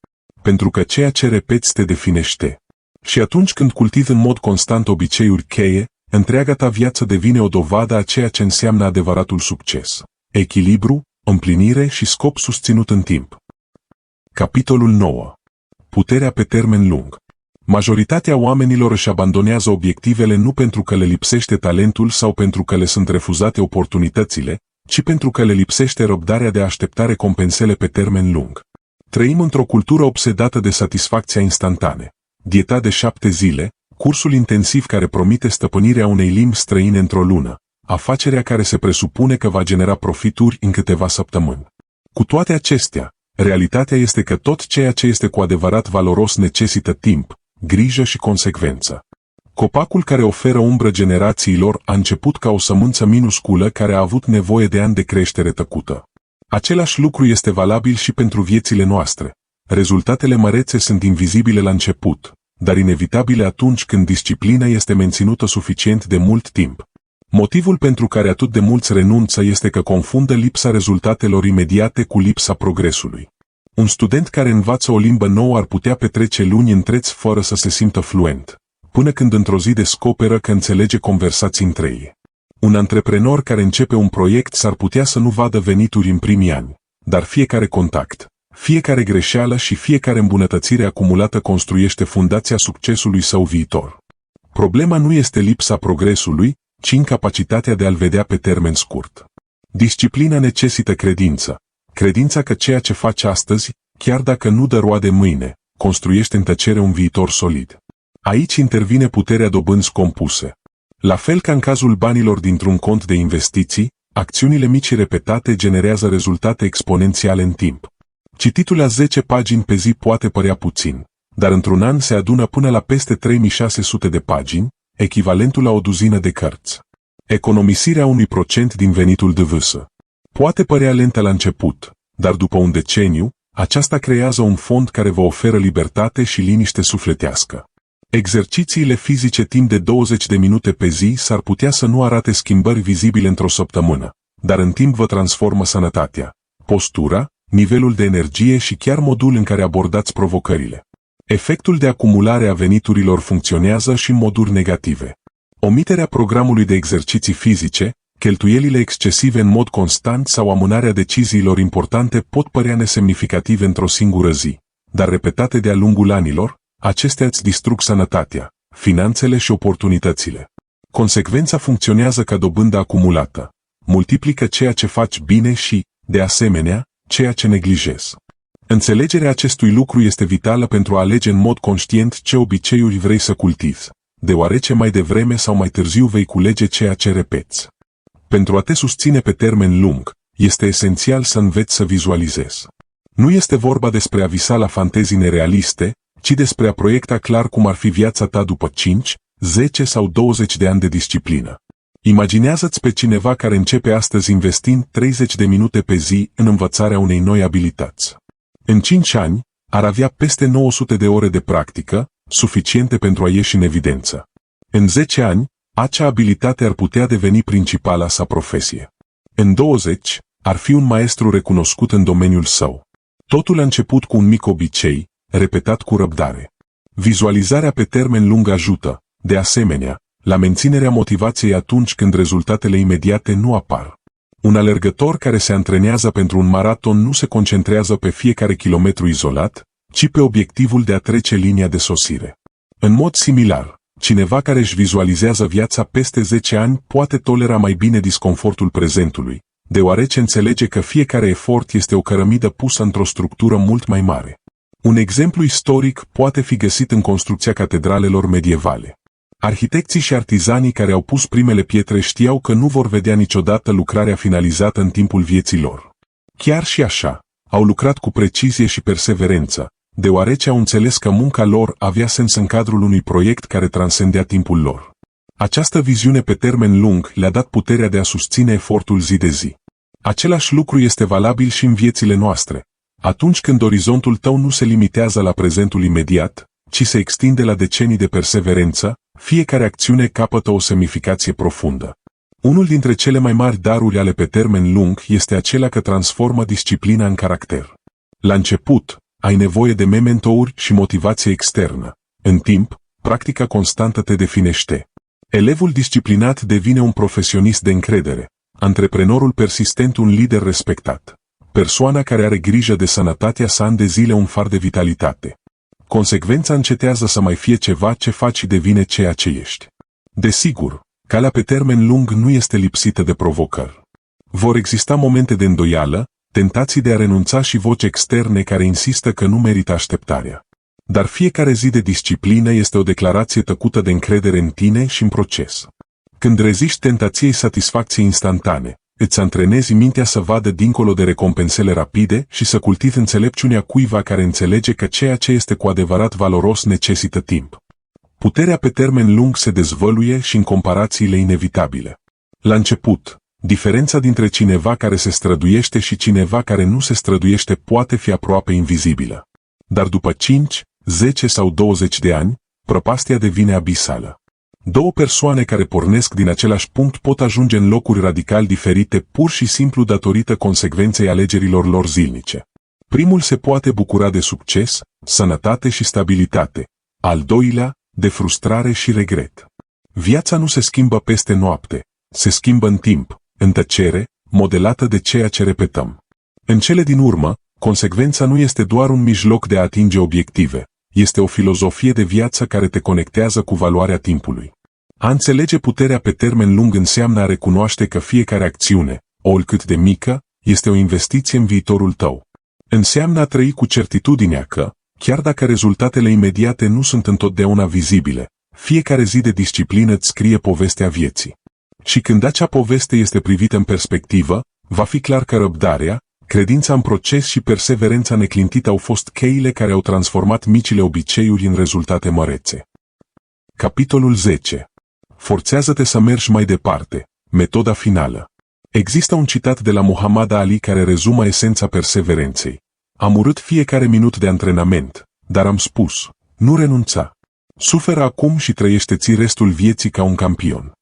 Pentru că ceea ce repeți te definește. Și atunci când cultivi în mod constant obiceiuri cheie, întreaga ta viață devine o dovadă a ceea ce înseamnă adevăratul succes. Echilibru, împlinire și scop susținut în timp. Capitolul 9. Puterea pe termen lung. Majoritatea oamenilor își abandonează obiectivele nu pentru că le lipsește talentul sau pentru că le sunt refuzate oportunitățile, ci pentru că le lipsește răbdarea de a aștepta recompensele pe termen lung. Trăim într-o cultură obsedată de satisfacția instantană. Dieta de 7 zile, cursul intensiv care promite stăpânirea unei limbi străine într-o lună, afacerea care se presupune că va genera profituri în câteva săptămâni. Cu toate acestea, realitatea este că tot ceea ce este cu adevărat valoros necesită timp, grijă și consecvență. Copacul care oferă umbră generațiilor a început ca o sămânță minusculă care a avut nevoie de ani de creștere tăcută. Același lucru este valabil și pentru viețile noastre. Rezultatele mărețe sunt invizibile la început, dar inevitabile atunci când disciplina este menținută suficient de mult timp. Motivul pentru care atât de mulți renunță este că confundă lipsa rezultatelor imediate cu lipsa progresului. Un student care învață o limbă nouă ar putea petrece luni întregi fără să se simtă fluent, până când într-o zi descoperă că înțelege conversații între ei. Un antreprenor care începe un proiect s-ar putea să nu vadă venituri în primii ani, dar fiecare contact, Fiecare greșeală și fiecare îmbunătățire acumulată construiește fundația succesului său viitor. Problema nu este lipsa progresului, ci incapacitatea de a-l vedea pe termen scurt. Disciplina necesită credință. Credința că ceea ce faci astăzi, chiar dacă nu dă roade mâine, construiește în tăcere un viitor solid. Aici intervine puterea dobânzi compuse. La fel ca în cazul banilor dintr-un cont de investiții, acțiunile mici repetate generează rezultate exponențiale în timp. Cititul a 10 pagini pe zi poate părea puțin, dar într-un an se adună până la peste 3600 de pagini, echivalentul la o duzină de cărți. Economisirea unui procent din venitul de vâsă. Poate părea lentă la început, dar după un deceniu, aceasta creează un fond care vă oferă libertate și liniște sufletească. Exercițiile fizice timp de 20 de minute pe zi s-ar putea să nu arate schimbări vizibile într-o săptămână, dar în timp vă transformă sănătatea, postura, nivelul de energie și chiar modul în care abordați provocările. Efectul de acumulare a veniturilor funcționează și în moduri negative. Omiterea programului de exerciții fizice, cheltuielile excesive în mod constant sau amânarea deciziilor importante pot părea nesemnificative într-o singură zi, dar repetate de-a lungul anilor, acestea îți distrug sănătatea, finanțele și oportunitățile. Consecvența funcționează ca dobândă acumulată. Multiplică ceea ce faci bine și, de asemenea, ceea ce neglijezi. Înțelegerea acestui lucru este vitală pentru a alege în mod conștient ce obiceiuri vrei să cultivi, deoarece mai devreme sau mai târziu vei culege ceea ce repeți. Pentru a te susține pe termen lung, este esențial să înveți să vizualizezi. Nu este vorba despre a visa la fantezii nerealiste, ci despre a proiecta clar cum ar fi viața ta după 5, 10 sau 20 de ani de disciplină. Imaginează-ți pe cineva care începe astăzi investind 30 de minute pe zi în învățarea unei noi abilități. În 5 ani, ar avea peste 900 de ore de practică, suficiente pentru a ieși în evidență. În 10 ani, acea abilitate ar putea deveni principala sa profesie. În 20, ar fi un maestru recunoscut în domeniul său. Totul a început cu un mic obicei, repetat cu răbdare. Vizualizarea pe termen lung ajută, de asemenea, la menținerea motivației atunci când rezultatele imediate nu apar. Un alergător care se antrenează pentru un maraton nu se concentrează pe fiecare kilometru izolat, ci pe obiectivul de a trece linia de sosire. În mod similar, cineva care își vizualizează viața peste 10 ani poate tolera mai bine disconfortul prezentului, deoarece înțelege că fiecare efort este o cărămidă pusă într-o structură mult mai mare. Un exemplu istoric poate fi găsit în construcția catedralelor medievale. Arhitecții și artizanii care au pus primele pietre știau că nu vor vedea niciodată lucrarea finalizată în timpul vieții lor. Chiar și așa, au lucrat cu precizie și perseverență, deoarece au înțeles că munca lor avea sens în cadrul unui proiect care transcendea timpul lor. Această viziune pe termen lung le-a dat puterea de a susține efortul zi de zi. Același lucru este valabil și în viețile noastre. Atunci când orizontul tău nu se limitează la prezentul imediat, ci se extinde la decenii de perseverență, fiecare acțiune capătă o semnificație profundă. Unul dintre cele mai mari daruri ale pe termen lung este acela că transformă disciplina în caracter. La început, ai nevoie de mentori și motivație externă. În timp, practica constantă te definește. Elevul disciplinat devine un profesionist de încredere, antreprenorul persistent un lider respectat, persoana care are grijă de sănătatea sa ani de zile un far de vitalitate. Consecvența încetează să mai fie ceva ce faci și devine ceea ce ești. Desigur, calea pe termen lung nu este lipsită de provocări. Vor exista momente de îndoială, tentații de a renunța și voci externe care insistă că nu merită așteptarea. Dar fiecare zi de disciplină este o declarație tăcută de încredere în tine și în proces. Când reziști tentației satisfacției instantane, îți antrenezi mintea să vadă dincolo de recompensele rapide și să cultivi înțelepciunea cuiva care înțelege că ceea ce este cu adevărat valoros necesită timp. Puterea pe termen lung se dezvăluie și în comparațiile inevitabile. La început, diferența dintre cineva care se străduiește și cineva care nu se străduiește poate fi aproape invizibilă. Dar după 5, 10 sau 20 de ani, prăpastia devine abisală. Două persoane care pornesc din același punct pot ajunge în locuri radical diferite pur și simplu datorită consecvenței alegerilor lor zilnice. Primul se poate bucura de succes, sănătate și stabilitate, al doilea, de frustrare și regret. Viața nu se schimbă peste noapte, se schimbă în timp, în tăcere, modelată de ceea ce repetăm. În cele din urmă, Consecvența nu este doar un mijloc de a atinge obiective, este o filozofie de viață care te conectează cu valoarea timpului. A înțelege puterea pe termen lung înseamnă a recunoaște că fiecare acțiune, oricât de mică, este o investiție în viitorul tău. Înseamnă a trăi cu certitudinea că, chiar dacă rezultatele imediate nu sunt întotdeauna vizibile, fiecare zi de disciplină îți scrie povestea vieții. Și când acea poveste este privită în perspectivă, va fi clar că răbdarea, credința în proces și perseverența neclintită au fost cheile care au transformat micile obiceiuri în rezultate mărețe. Capitolul 10. Forțează-te să mergi mai departe. Metoda finală. Există un citat de la Muhammad Ali care rezumă esența perseverenței. Am urât fiecare minut de antrenament, dar am spus, nu renunța. Suferă acum și trăiește-ți restul vieții ca un campion.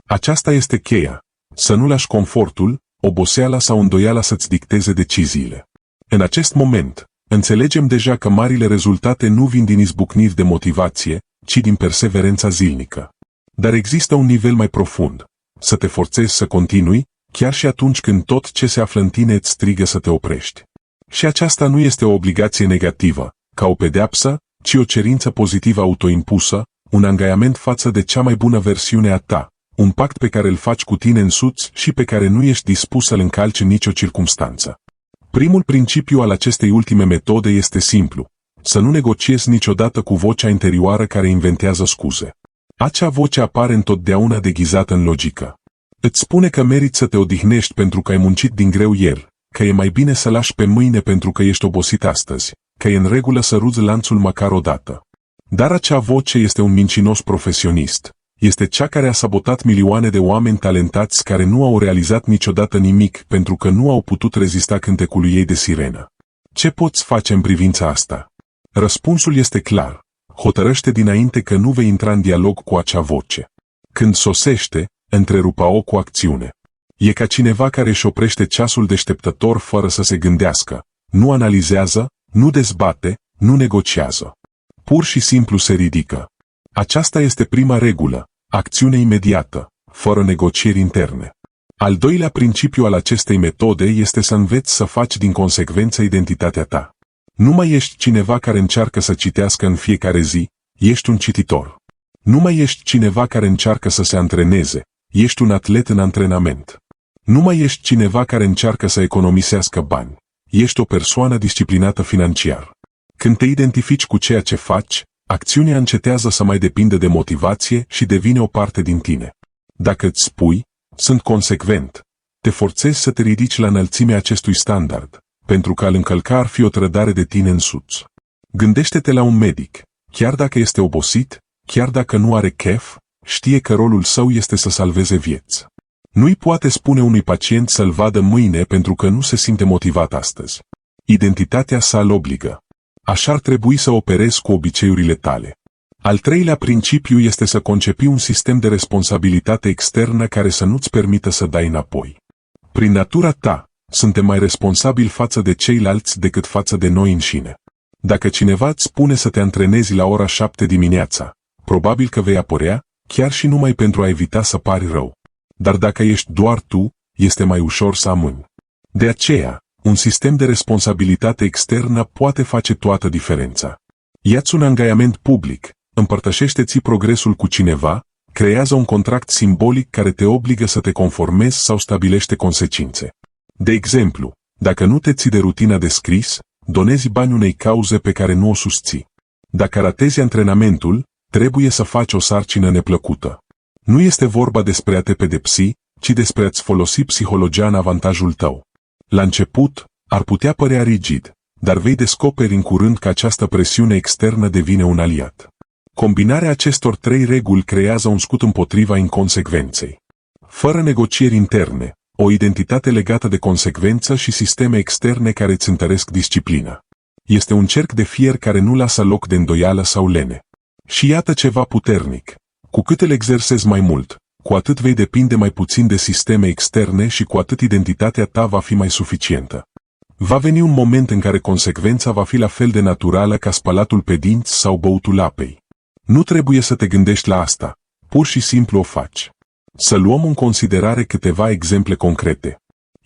Aceasta este cheia. Să nu lași confortul, oboseala sau îndoiala să-ți dicteze deciziile. În acest moment, înțelegem deja că marile rezultate nu vin din izbucniri de motivație, ci din perseverența zilnică. Dar există un nivel mai profund. Să te forțezi să continui, chiar și atunci când tot ce se află în tine îți strigă să te oprești. Și aceasta nu este o obligație negativă, ca o pedeapsă, ci o cerință pozitivă autoimpusă, un angajament față de cea mai bună versiune a ta, un pact pe care îl faci cu tine însuți și pe care nu ești dispus să-l încalci în nicio circumstanță. Primul principiu al acestei ultime metode este simplu: să nu negociezi niciodată cu vocea interioară care inventează scuze. Acea voce apare întotdeauna deghizată în logică. Îți spune că meriți să te odihnești pentru că ai muncit din greu ieri, că e mai bine să lași pe mâine pentru că ești obosit astăzi, că e în regulă să ruzi lanțul măcar o dată. Dar acea voce este un mincinos profesionist. Este cea care a sabotat milioane de oameni talentați care nu au realizat niciodată nimic pentru că nu au putut rezista cântecului ei de sirenă. Ce poți face în privința asta? Răspunsul este clar. Hotărăște dinainte că nu vei intra în dialog cu acea voce. Când sosește, întrerupa-o cu acțiune. E ca cineva care își oprește ceasul deșteptător fără să se gândească. Nu analizează, nu dezbate, nu negociază. Pur și simplu se ridică. Aceasta este prima regulă, acțiune imediată, fără negocieri interne. Al doilea principiu al acestei metode este să înveți să faci din consecvență identitatea ta. Nu mai ești cineva care încearcă să citească în fiecare zi, ești un cititor. Nu mai ești cineva care încearcă să se antreneze, ești un atlet în antrenament. Nu mai ești cineva care încearcă să economisească bani, ești o persoană disciplinată financiar. Când te identifici cu ceea ce faci, acțiunea încetează să mai depindă de motivație și devine o parte din tine. Dacă îți spui, sunt consecvent, te forțezi să te ridici la înălțimea acestui standard, pentru că a-l încălca ar fi o trădare de tine însuți. Gândește-te la un medic, chiar dacă este obosit, chiar dacă nu are chef, știe că rolul său este să salveze vieți. Nu-i poate spune unui pacient să-l vadă mâine pentru că nu se simte motivat astăzi. Identitatea sa îl obligă. Așa ar trebui să operezi cu obiceiurile tale. Al treilea principiu este să concepi un sistem de responsabilitate externă care să nu-ți permită să dai înapoi. Prin natura ta, suntem mai responsabili față de ceilalți decât față de noi înșine. Dacă cineva îți spune să te antrenezi la ora 7 dimineața, probabil că vei apărea, chiar și numai pentru a evita să pari rău. Dar dacă ești doar tu, este mai ușor să amâni. De aceea, un sistem de responsabilitate externă poate face toată diferența. Ia-ți un angajament public, împărtășește-ți progresul cu cineva, creează un contract simbolic care te obligă să te conformezi sau stabilește consecințe. De exemplu, dacă nu te ții de rutina de scris, donezi bani unei cauze pe care nu o susții. Dacă ratezi antrenamentul, trebuie să faci o sarcină neplăcută. Nu este vorba despre a te pedepsi, ci despre a-ți folosi psihologia în avantajul tău. La început, ar putea părea rigid, dar vei descoperi în curând că această presiune externă devine un aliat. Combinarea acestor trei reguli creează un scut împotriva inconsecvenței. Fără negocieri interne, o identitate legată de consecvență și sisteme externe care îți întăresc disciplina. Este un cerc de fier care nu lasă loc de îndoială sau lene. Și iată ceva puternic. Cu cât îl exersezi mai mult, cu atât vei depinde mai puțin de sisteme externe și cu atât identitatea ta va fi mai suficientă. Va veni un moment în care consecvența va fi la fel de naturală ca spălatul pe dinți sau băutul apei. Nu trebuie să te gândești la asta, pur și simplu o faci. Să luăm în considerare câteva exemple concrete.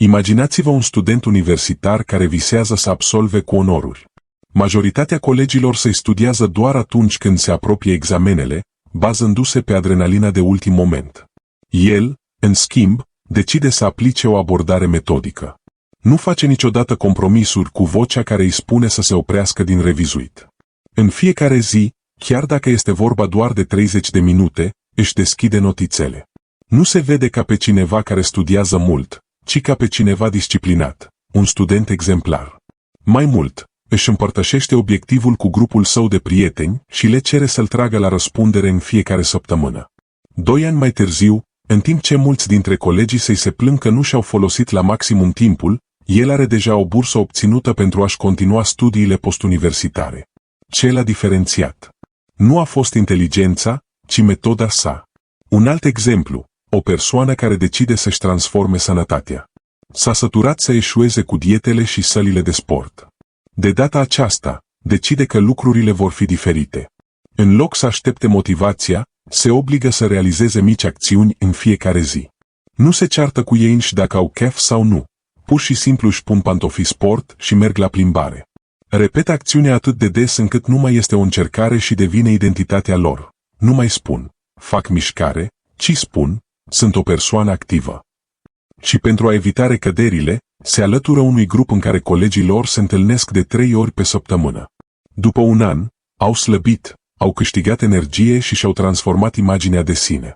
Imaginați-vă un student universitar care visează să absolve cu onoruri. Majoritatea colegilor se studiază doar atunci când se apropie examenele, bazându-se pe adrenalina de ultim moment. El, în schimb, decide să aplice o abordare metodică. Nu face niciodată compromisuri cu vocea care îi spune să se oprească din revizuit. În fiecare zi, chiar dacă este vorba doar de 30 de minute, își deschide notițele. Nu se vede ca pe cineva care studiază mult, ci ca pe cineva disciplinat, un student exemplar. Mai mult, își împărtășește obiectivul cu grupul său de prieteni și le cere să-l tragă la răspundere în fiecare săptămână. 2 ani mai târziu, în timp ce mulți dintre colegii săi se plâng că nu și-au folosit la maximum timpul, el are deja o bursă obținută pentru a-și continua studiile postuniversitare. Ce l-a diferențiat? Nu a fost inteligența, ci metoda sa. Un alt exemplu, o persoană care decide să-și transforme sănătatea. S-a săturat să eșueze cu dietele și sălile de sport. De data aceasta, decide că lucrurile vor fi diferite. În loc să aștepte motivația, se obligă să realizeze mici acțiuni în fiecare zi. Nu se ceartă cu ei înși dacă au chef sau nu. Pur și simplu își pun pantofii sport și merg la plimbare. Repetă acțiunea atât de des încât nu mai este o încercare și devine identitatea lor. Nu mai spun, fac mișcare, ci spun, sunt o persoană activă. Și pentru a evita recăderile, se alătură unui grup în care colegii lor se întâlnesc de 3 ori pe săptămână. După un an, au slăbit, au câștigat energie și și-au transformat imaginea de sine.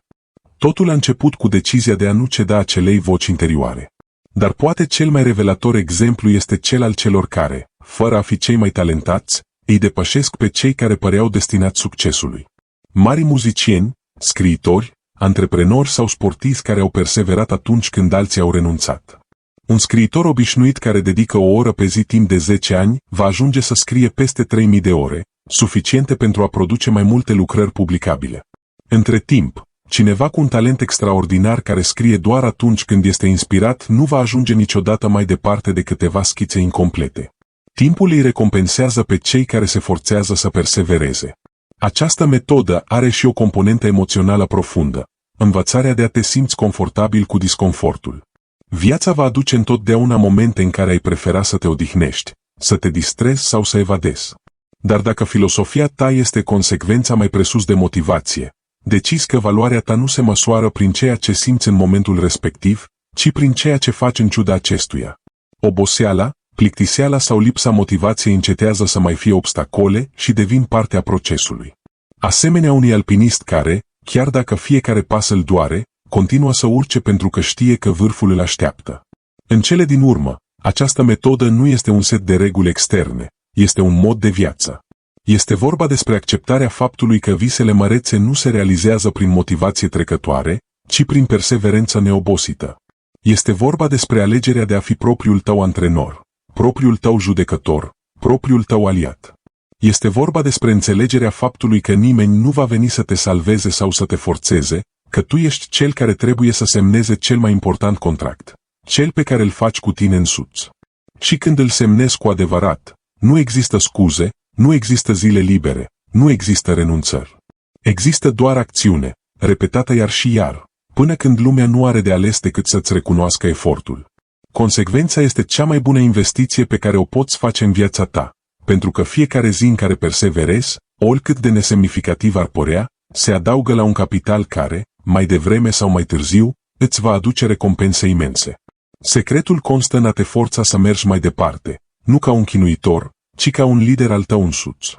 Totul a început cu decizia de a nu ceda acelei voci interioare. Dar poate cel mai revelator exemplu este cel al celor care, fără a fi cei mai talentați, îi depășesc pe cei care păreau destinați succesului. Mari muzicieni, scriitori, antreprenori sau sportivi care au perseverat atunci când alții au renunțat. Un scriitor obișnuit care dedică o oră pe zi timp de 10 ani va ajunge să scrie peste 3000 de ore, suficiente pentru a produce mai multe lucrări publicabile. Între timp, cineva cu un talent extraordinar care scrie doar atunci când este inspirat nu va ajunge niciodată mai departe de câteva schițe incomplete. Timpul îi recompensează pe cei care se forțează să persevereze. Această metodă are și o componentă emoțională profundă, învățarea de a te simți confortabil cu disconfortul. Viața va aduce întotdeauna momente în care ai prefera să te odihnești, să te distrezi sau să evadezi. Dar dacă filosofia ta este consecvența mai presus de motivație, decizi că valoarea ta nu se măsoară prin ceea ce simți în momentul respectiv, ci prin ceea ce faci în ciuda acestuia. Oboseala, plictiseala sau lipsa motivației încetează să mai fie obstacole și devin parte a procesului. Asemenea unui alpinist care, chiar dacă fiecare pas îl doare, continuă să urce pentru că știe că vârful îl așteaptă. În cele din urmă, această metodă nu este un set de reguli externe, este un mod de viață. Este vorba despre acceptarea faptului că visele mărețe nu se realizează prin motivație trecătoare, ci prin perseverență neobosită. Este vorba despre alegerea de a fi propriul tău antrenor, propriul tău judecător, propriul tău aliat. Este vorba despre înțelegerea faptului că nimeni nu va veni să te salveze sau să te forțeze, că tu ești cel care trebuie să semneze cel mai important contract, cel pe care îl faci cu tine însuți. Și când îl semnezi cu adevărat, nu există scuze, nu există zile libere, nu există renunțări. Există doar acțiune, repetată iar și iar, până când lumea nu are de ales decât să-ți recunoască efortul. Consecvența este cea mai bună investiție pe care o poți face în viața ta, pentru că fiecare zi în care perseverezi, oricât de nesemnificativ ar părea, se adaugă la un capital care, mai devreme sau mai târziu, îți va aduce recompense imense. Secretul constă în a te forța să mergi mai departe, nu ca un chinuitor, ci ca un lider al tău însuți.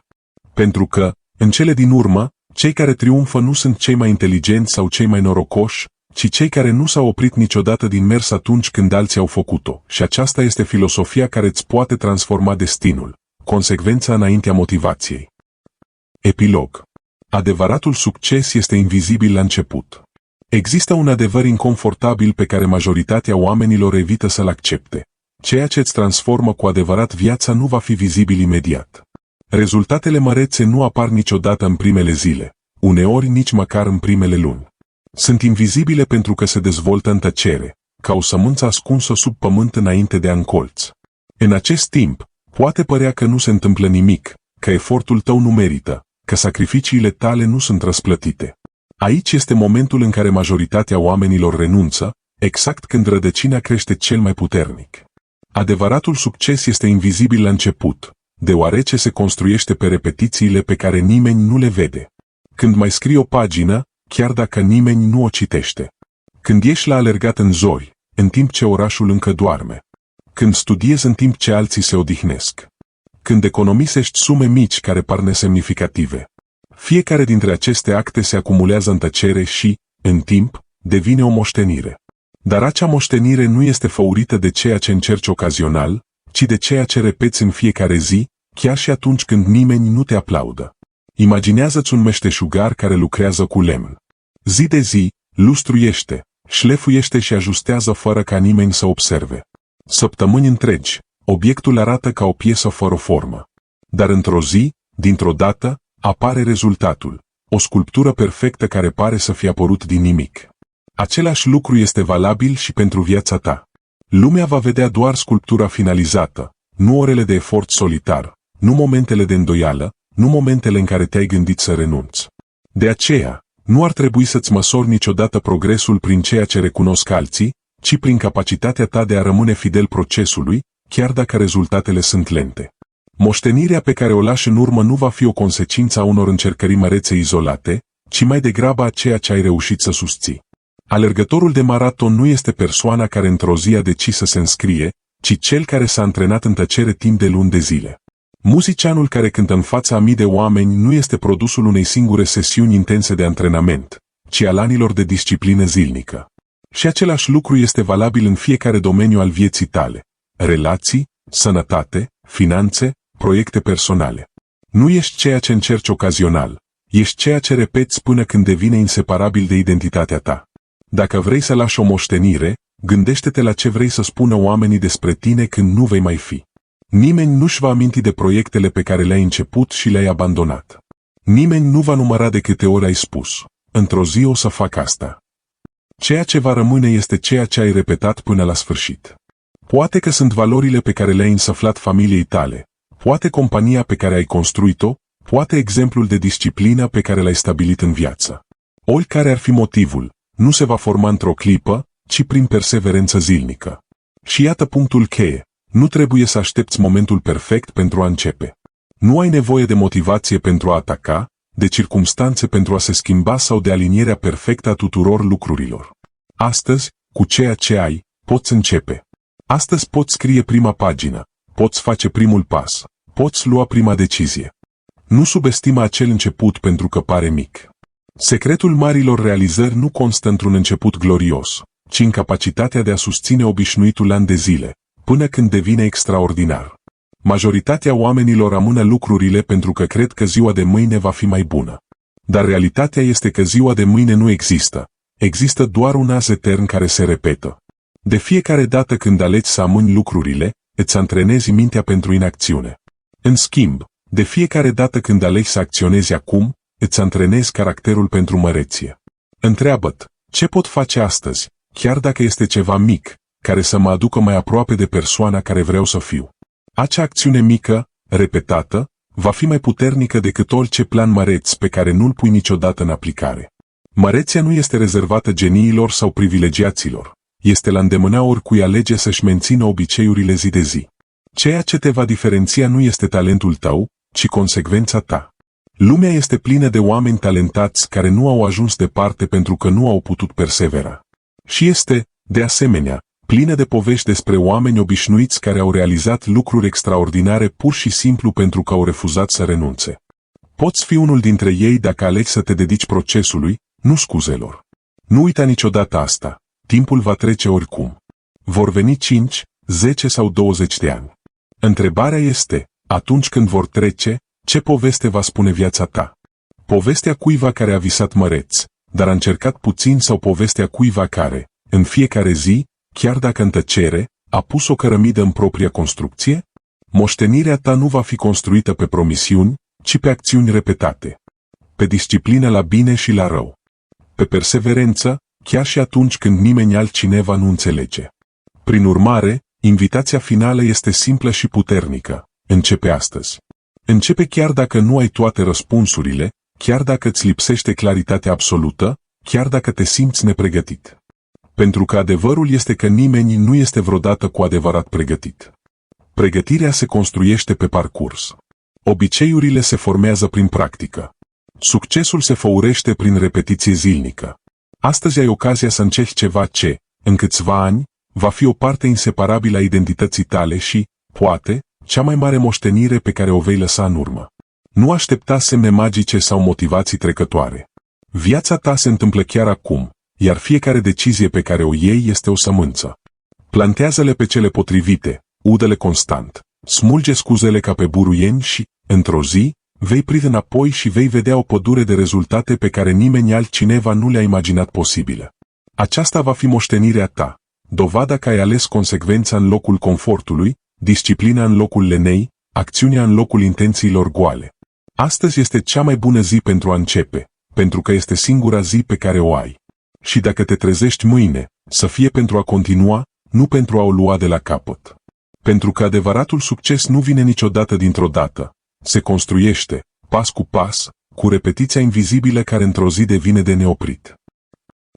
Pentru că, în cele din urmă, cei care triumfă nu sunt cei mai inteligenți sau cei mai norocoși, ci cei care nu s-au oprit niciodată din mers atunci când alții au făcut-o. Și aceasta este filosofia care îți poate transforma destinul. Consecvența înaintea motivației. Epilog. Adevăratul succes este invizibil la început. Există un adevăr inconfortabil pe care majoritatea oamenilor evită să-l accepte. Ceea ce îți transformă cu adevărat viața nu va fi vizibil imediat. Rezultatele mărețe nu apar niciodată în primele zile, uneori nici măcar în primele luni. Sunt invizibile pentru că se dezvoltă în tăcere, ca o sămânță ascunsă sub pământ înainte de a încolți. În acest timp, poate părea că nu se întâmplă nimic, că efortul tău nu merită, că sacrificiile tale nu sunt răsplătite. Aici este momentul în care majoritatea oamenilor renunță, exact când rădăcina crește cel mai puternic. Adevăratul succes este invizibil la început, deoarece se construiește pe repetițiile pe care nimeni nu le vede. Când mai scrii o pagină, chiar dacă nimeni nu o citește. Când ești la alergat în zori, în timp ce orașul încă doarme. Când studiezi în timp ce alții se odihnesc. Când economisești sume mici care par nesemnificative. Fiecare dintre aceste acte se acumulează în tăcere și, în timp, devine o moștenire. Dar acea moștenire nu este făurită de ceea ce încerci ocazional, ci de ceea ce repeți în fiecare zi, chiar și atunci când nimeni nu te aplaudă. Imaginează-ți un meșteșugar care lucrează cu lemn. Zi de zi, lustruiește, șlefuiește și ajustează fără ca nimeni să observe. Săptămâni întregi, obiectul arată ca o piesă fără formă. Dar într-o zi, dintr-o dată, apare rezultatul, o sculptură perfectă care pare să fie apărut din nimic. Același lucru este valabil și pentru viața ta. Lumea va vedea doar sculptura finalizată, nu orele de efort solitar, nu momentele de îndoială, nu momentele în care te-ai gândit să renunți. De aceea, nu ar trebui să-ți măsori niciodată progresul prin ceea ce recunosc alții, ci prin capacitatea ta de a rămâne fidel procesului, chiar dacă rezultatele sunt lente. Moștenirea pe care o lași în urmă nu va fi o consecință a unor încercări mărețe izolate, ci mai degrabă a ceea ce ai reușit să susții. Alergătorul de maraton nu este persoana care într-o zi a decis să se înscrie, ci cel care s-a antrenat în tăcere timp de luni de zile. Muzicianul care cântă în fața a mii de oameni nu este produsul unei singure sesiuni intense de antrenament, ci al anilor de disciplină zilnică. Și același lucru este valabil în fiecare domeniu al vieții tale: relații, sănătate, finanțe, proiecte personale. Nu ești ceea ce încerci ocazional, ești ceea ce repeți până când devine inseparabil de identitatea ta. Dacă vrei să lași o moștenire, gândește-te la ce vrei să spună oamenii despre tine când nu vei mai fi. Nimeni nu-și va aminti de proiectele pe care le-ai început și le-ai abandonat. Nimeni nu va număra de câte ori ai spus: într-o zi o să fac asta. Ceea ce va rămâne este ceea ce ai repetat până la sfârșit. Poate că sunt valorile pe care le-ai însăflat familiei tale, poate compania pe care ai construit-o, poate exemplul de disciplină pe care l-ai stabilit în viață. Oricare ar fi motivul, nu se va forma într-o clipă, ci prin perseverență zilnică. Și iată punctul cheie: nu trebuie să aștepți momentul perfect pentru a începe. Nu ai nevoie de motivație pentru a ataca, de circumstanțe pentru a se schimba sau de alinierea perfectă a tuturor lucrurilor. Astăzi, cu ceea ce ai, poți începe. Astăzi poți scrie prima pagină, poți face primul pas, poți lua prima decizie. Nu subestima acel început pentru că pare mic. Secretul marilor realizări nu constă într-un început glorios, ci în capacitatea de a susține obișnuitul an de zile, până când devine extraordinar. Majoritatea oamenilor amână lucrurile pentru că cred că ziua de mâine va fi mai bună. Dar realitatea este că ziua de mâine nu există. Există doar un azi etern care se repetă. De fiecare dată când alegi să amâni lucrurile, îți antrenezi mintea pentru inacțiune. În schimb, de fiecare dată când alegi să acționezi acum, îți antrenezi caracterul pentru măreție. Întreabă-te: ce pot face astăzi, chiar dacă este ceva mic, care să mă aducă mai aproape de persoana care vreau să fiu? Acea acțiune mică, repetată, va fi mai puternică decât orice plan măreț pe care nu-l pui niciodată în aplicare. Măreția nu este rezervată geniilor sau privilegiaților. Este la îndemâna oricui alege să-și mențină obiceiurile zi de zi. Ceea ce te va diferenția nu este talentul tău, ci consecvența ta. Lumea este plină de oameni talentați care nu au ajuns departe pentru că nu au putut persevera. Și este, de asemenea, plină de povești despre oameni obișnuiți care au realizat lucruri extraordinare pur și simplu pentru că au refuzat să renunțe. Poți fi unul dintre ei dacă alegi să te dedici procesului, nu scuzelor. Nu uita niciodată asta: timpul va trece oricum. Vor veni 5, 10 sau 20 de ani. Întrebarea este: atunci când vor trece, ce poveste va spune viața ta? Povestea cuiva care a visat măreț, dar a încercat puțin, sau povestea cuiva care, în fiecare zi, chiar dacă în tăcere, a pus o cărămidă în propria construcție? Moștenirea ta nu va fi construită pe promisiuni, ci pe acțiuni repetate. Pe disciplină la bine și la rău. Pe perseverență, chiar și atunci când nimeni altcineva nu înțelege. Prin urmare, invitația finală este simplă și puternică: începe astăzi. Începe chiar dacă nu ai toate răspunsurile, chiar dacă îți lipsește claritatea absolută, chiar dacă te simți nepregătit. Pentru că adevărul este că nimeni nu este vreodată cu adevărat pregătit. Pregătirea se construiește pe parcurs. Obiceiurile se formează prin practică. Succesul se făurește prin repetiție zilnică. Astăzi ai ocazia să încerci ceva ce, în câțiva ani, va fi o parte inseparabilă a identității tale și, poate, cea mai mare moștenire pe care o vei lăsa în urmă. Nu aștepta semne magice sau motivații trecătoare. Viața ta se întâmplă chiar acum, iar fiecare decizie pe care o iei este o sămânță. Plantează-le pe cele potrivite, udă-le constant, smulge scuzele ca pe buruieni și, într-o zi, vei privi înapoi și vei vedea o pădure de rezultate pe care nimeni altcineva nu le-a imaginat posibile. Aceasta va fi moștenirea ta, dovada că ai ales consecvența în locul confortului, disciplina în locul lenei, acțiunea în locul intențiilor goale. Astăzi este cea mai bună zi pentru a începe, pentru că este singura zi pe care o ai. Și dacă te trezești mâine, să fie pentru a continua, nu pentru a o lua de la capăt. Pentru că adevăratul succes nu vine niciodată dintr-o dată. Se construiește, pas cu pas, cu repetiția invizibilă care într-o zi devine de neoprit.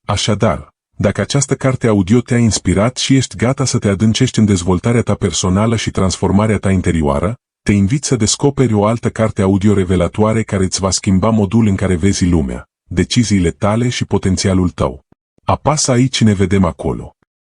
Așadar, dacă această carte audio te-a inspirat și ești gata să te adâncești în dezvoltarea ta personală și transformarea ta interioară, te invit să descoperi o altă carte audio revelatoare care îți va schimba modul în care vezi lumea, deciziile tale și potențialul tău. Apasă aici și ne vedem acolo.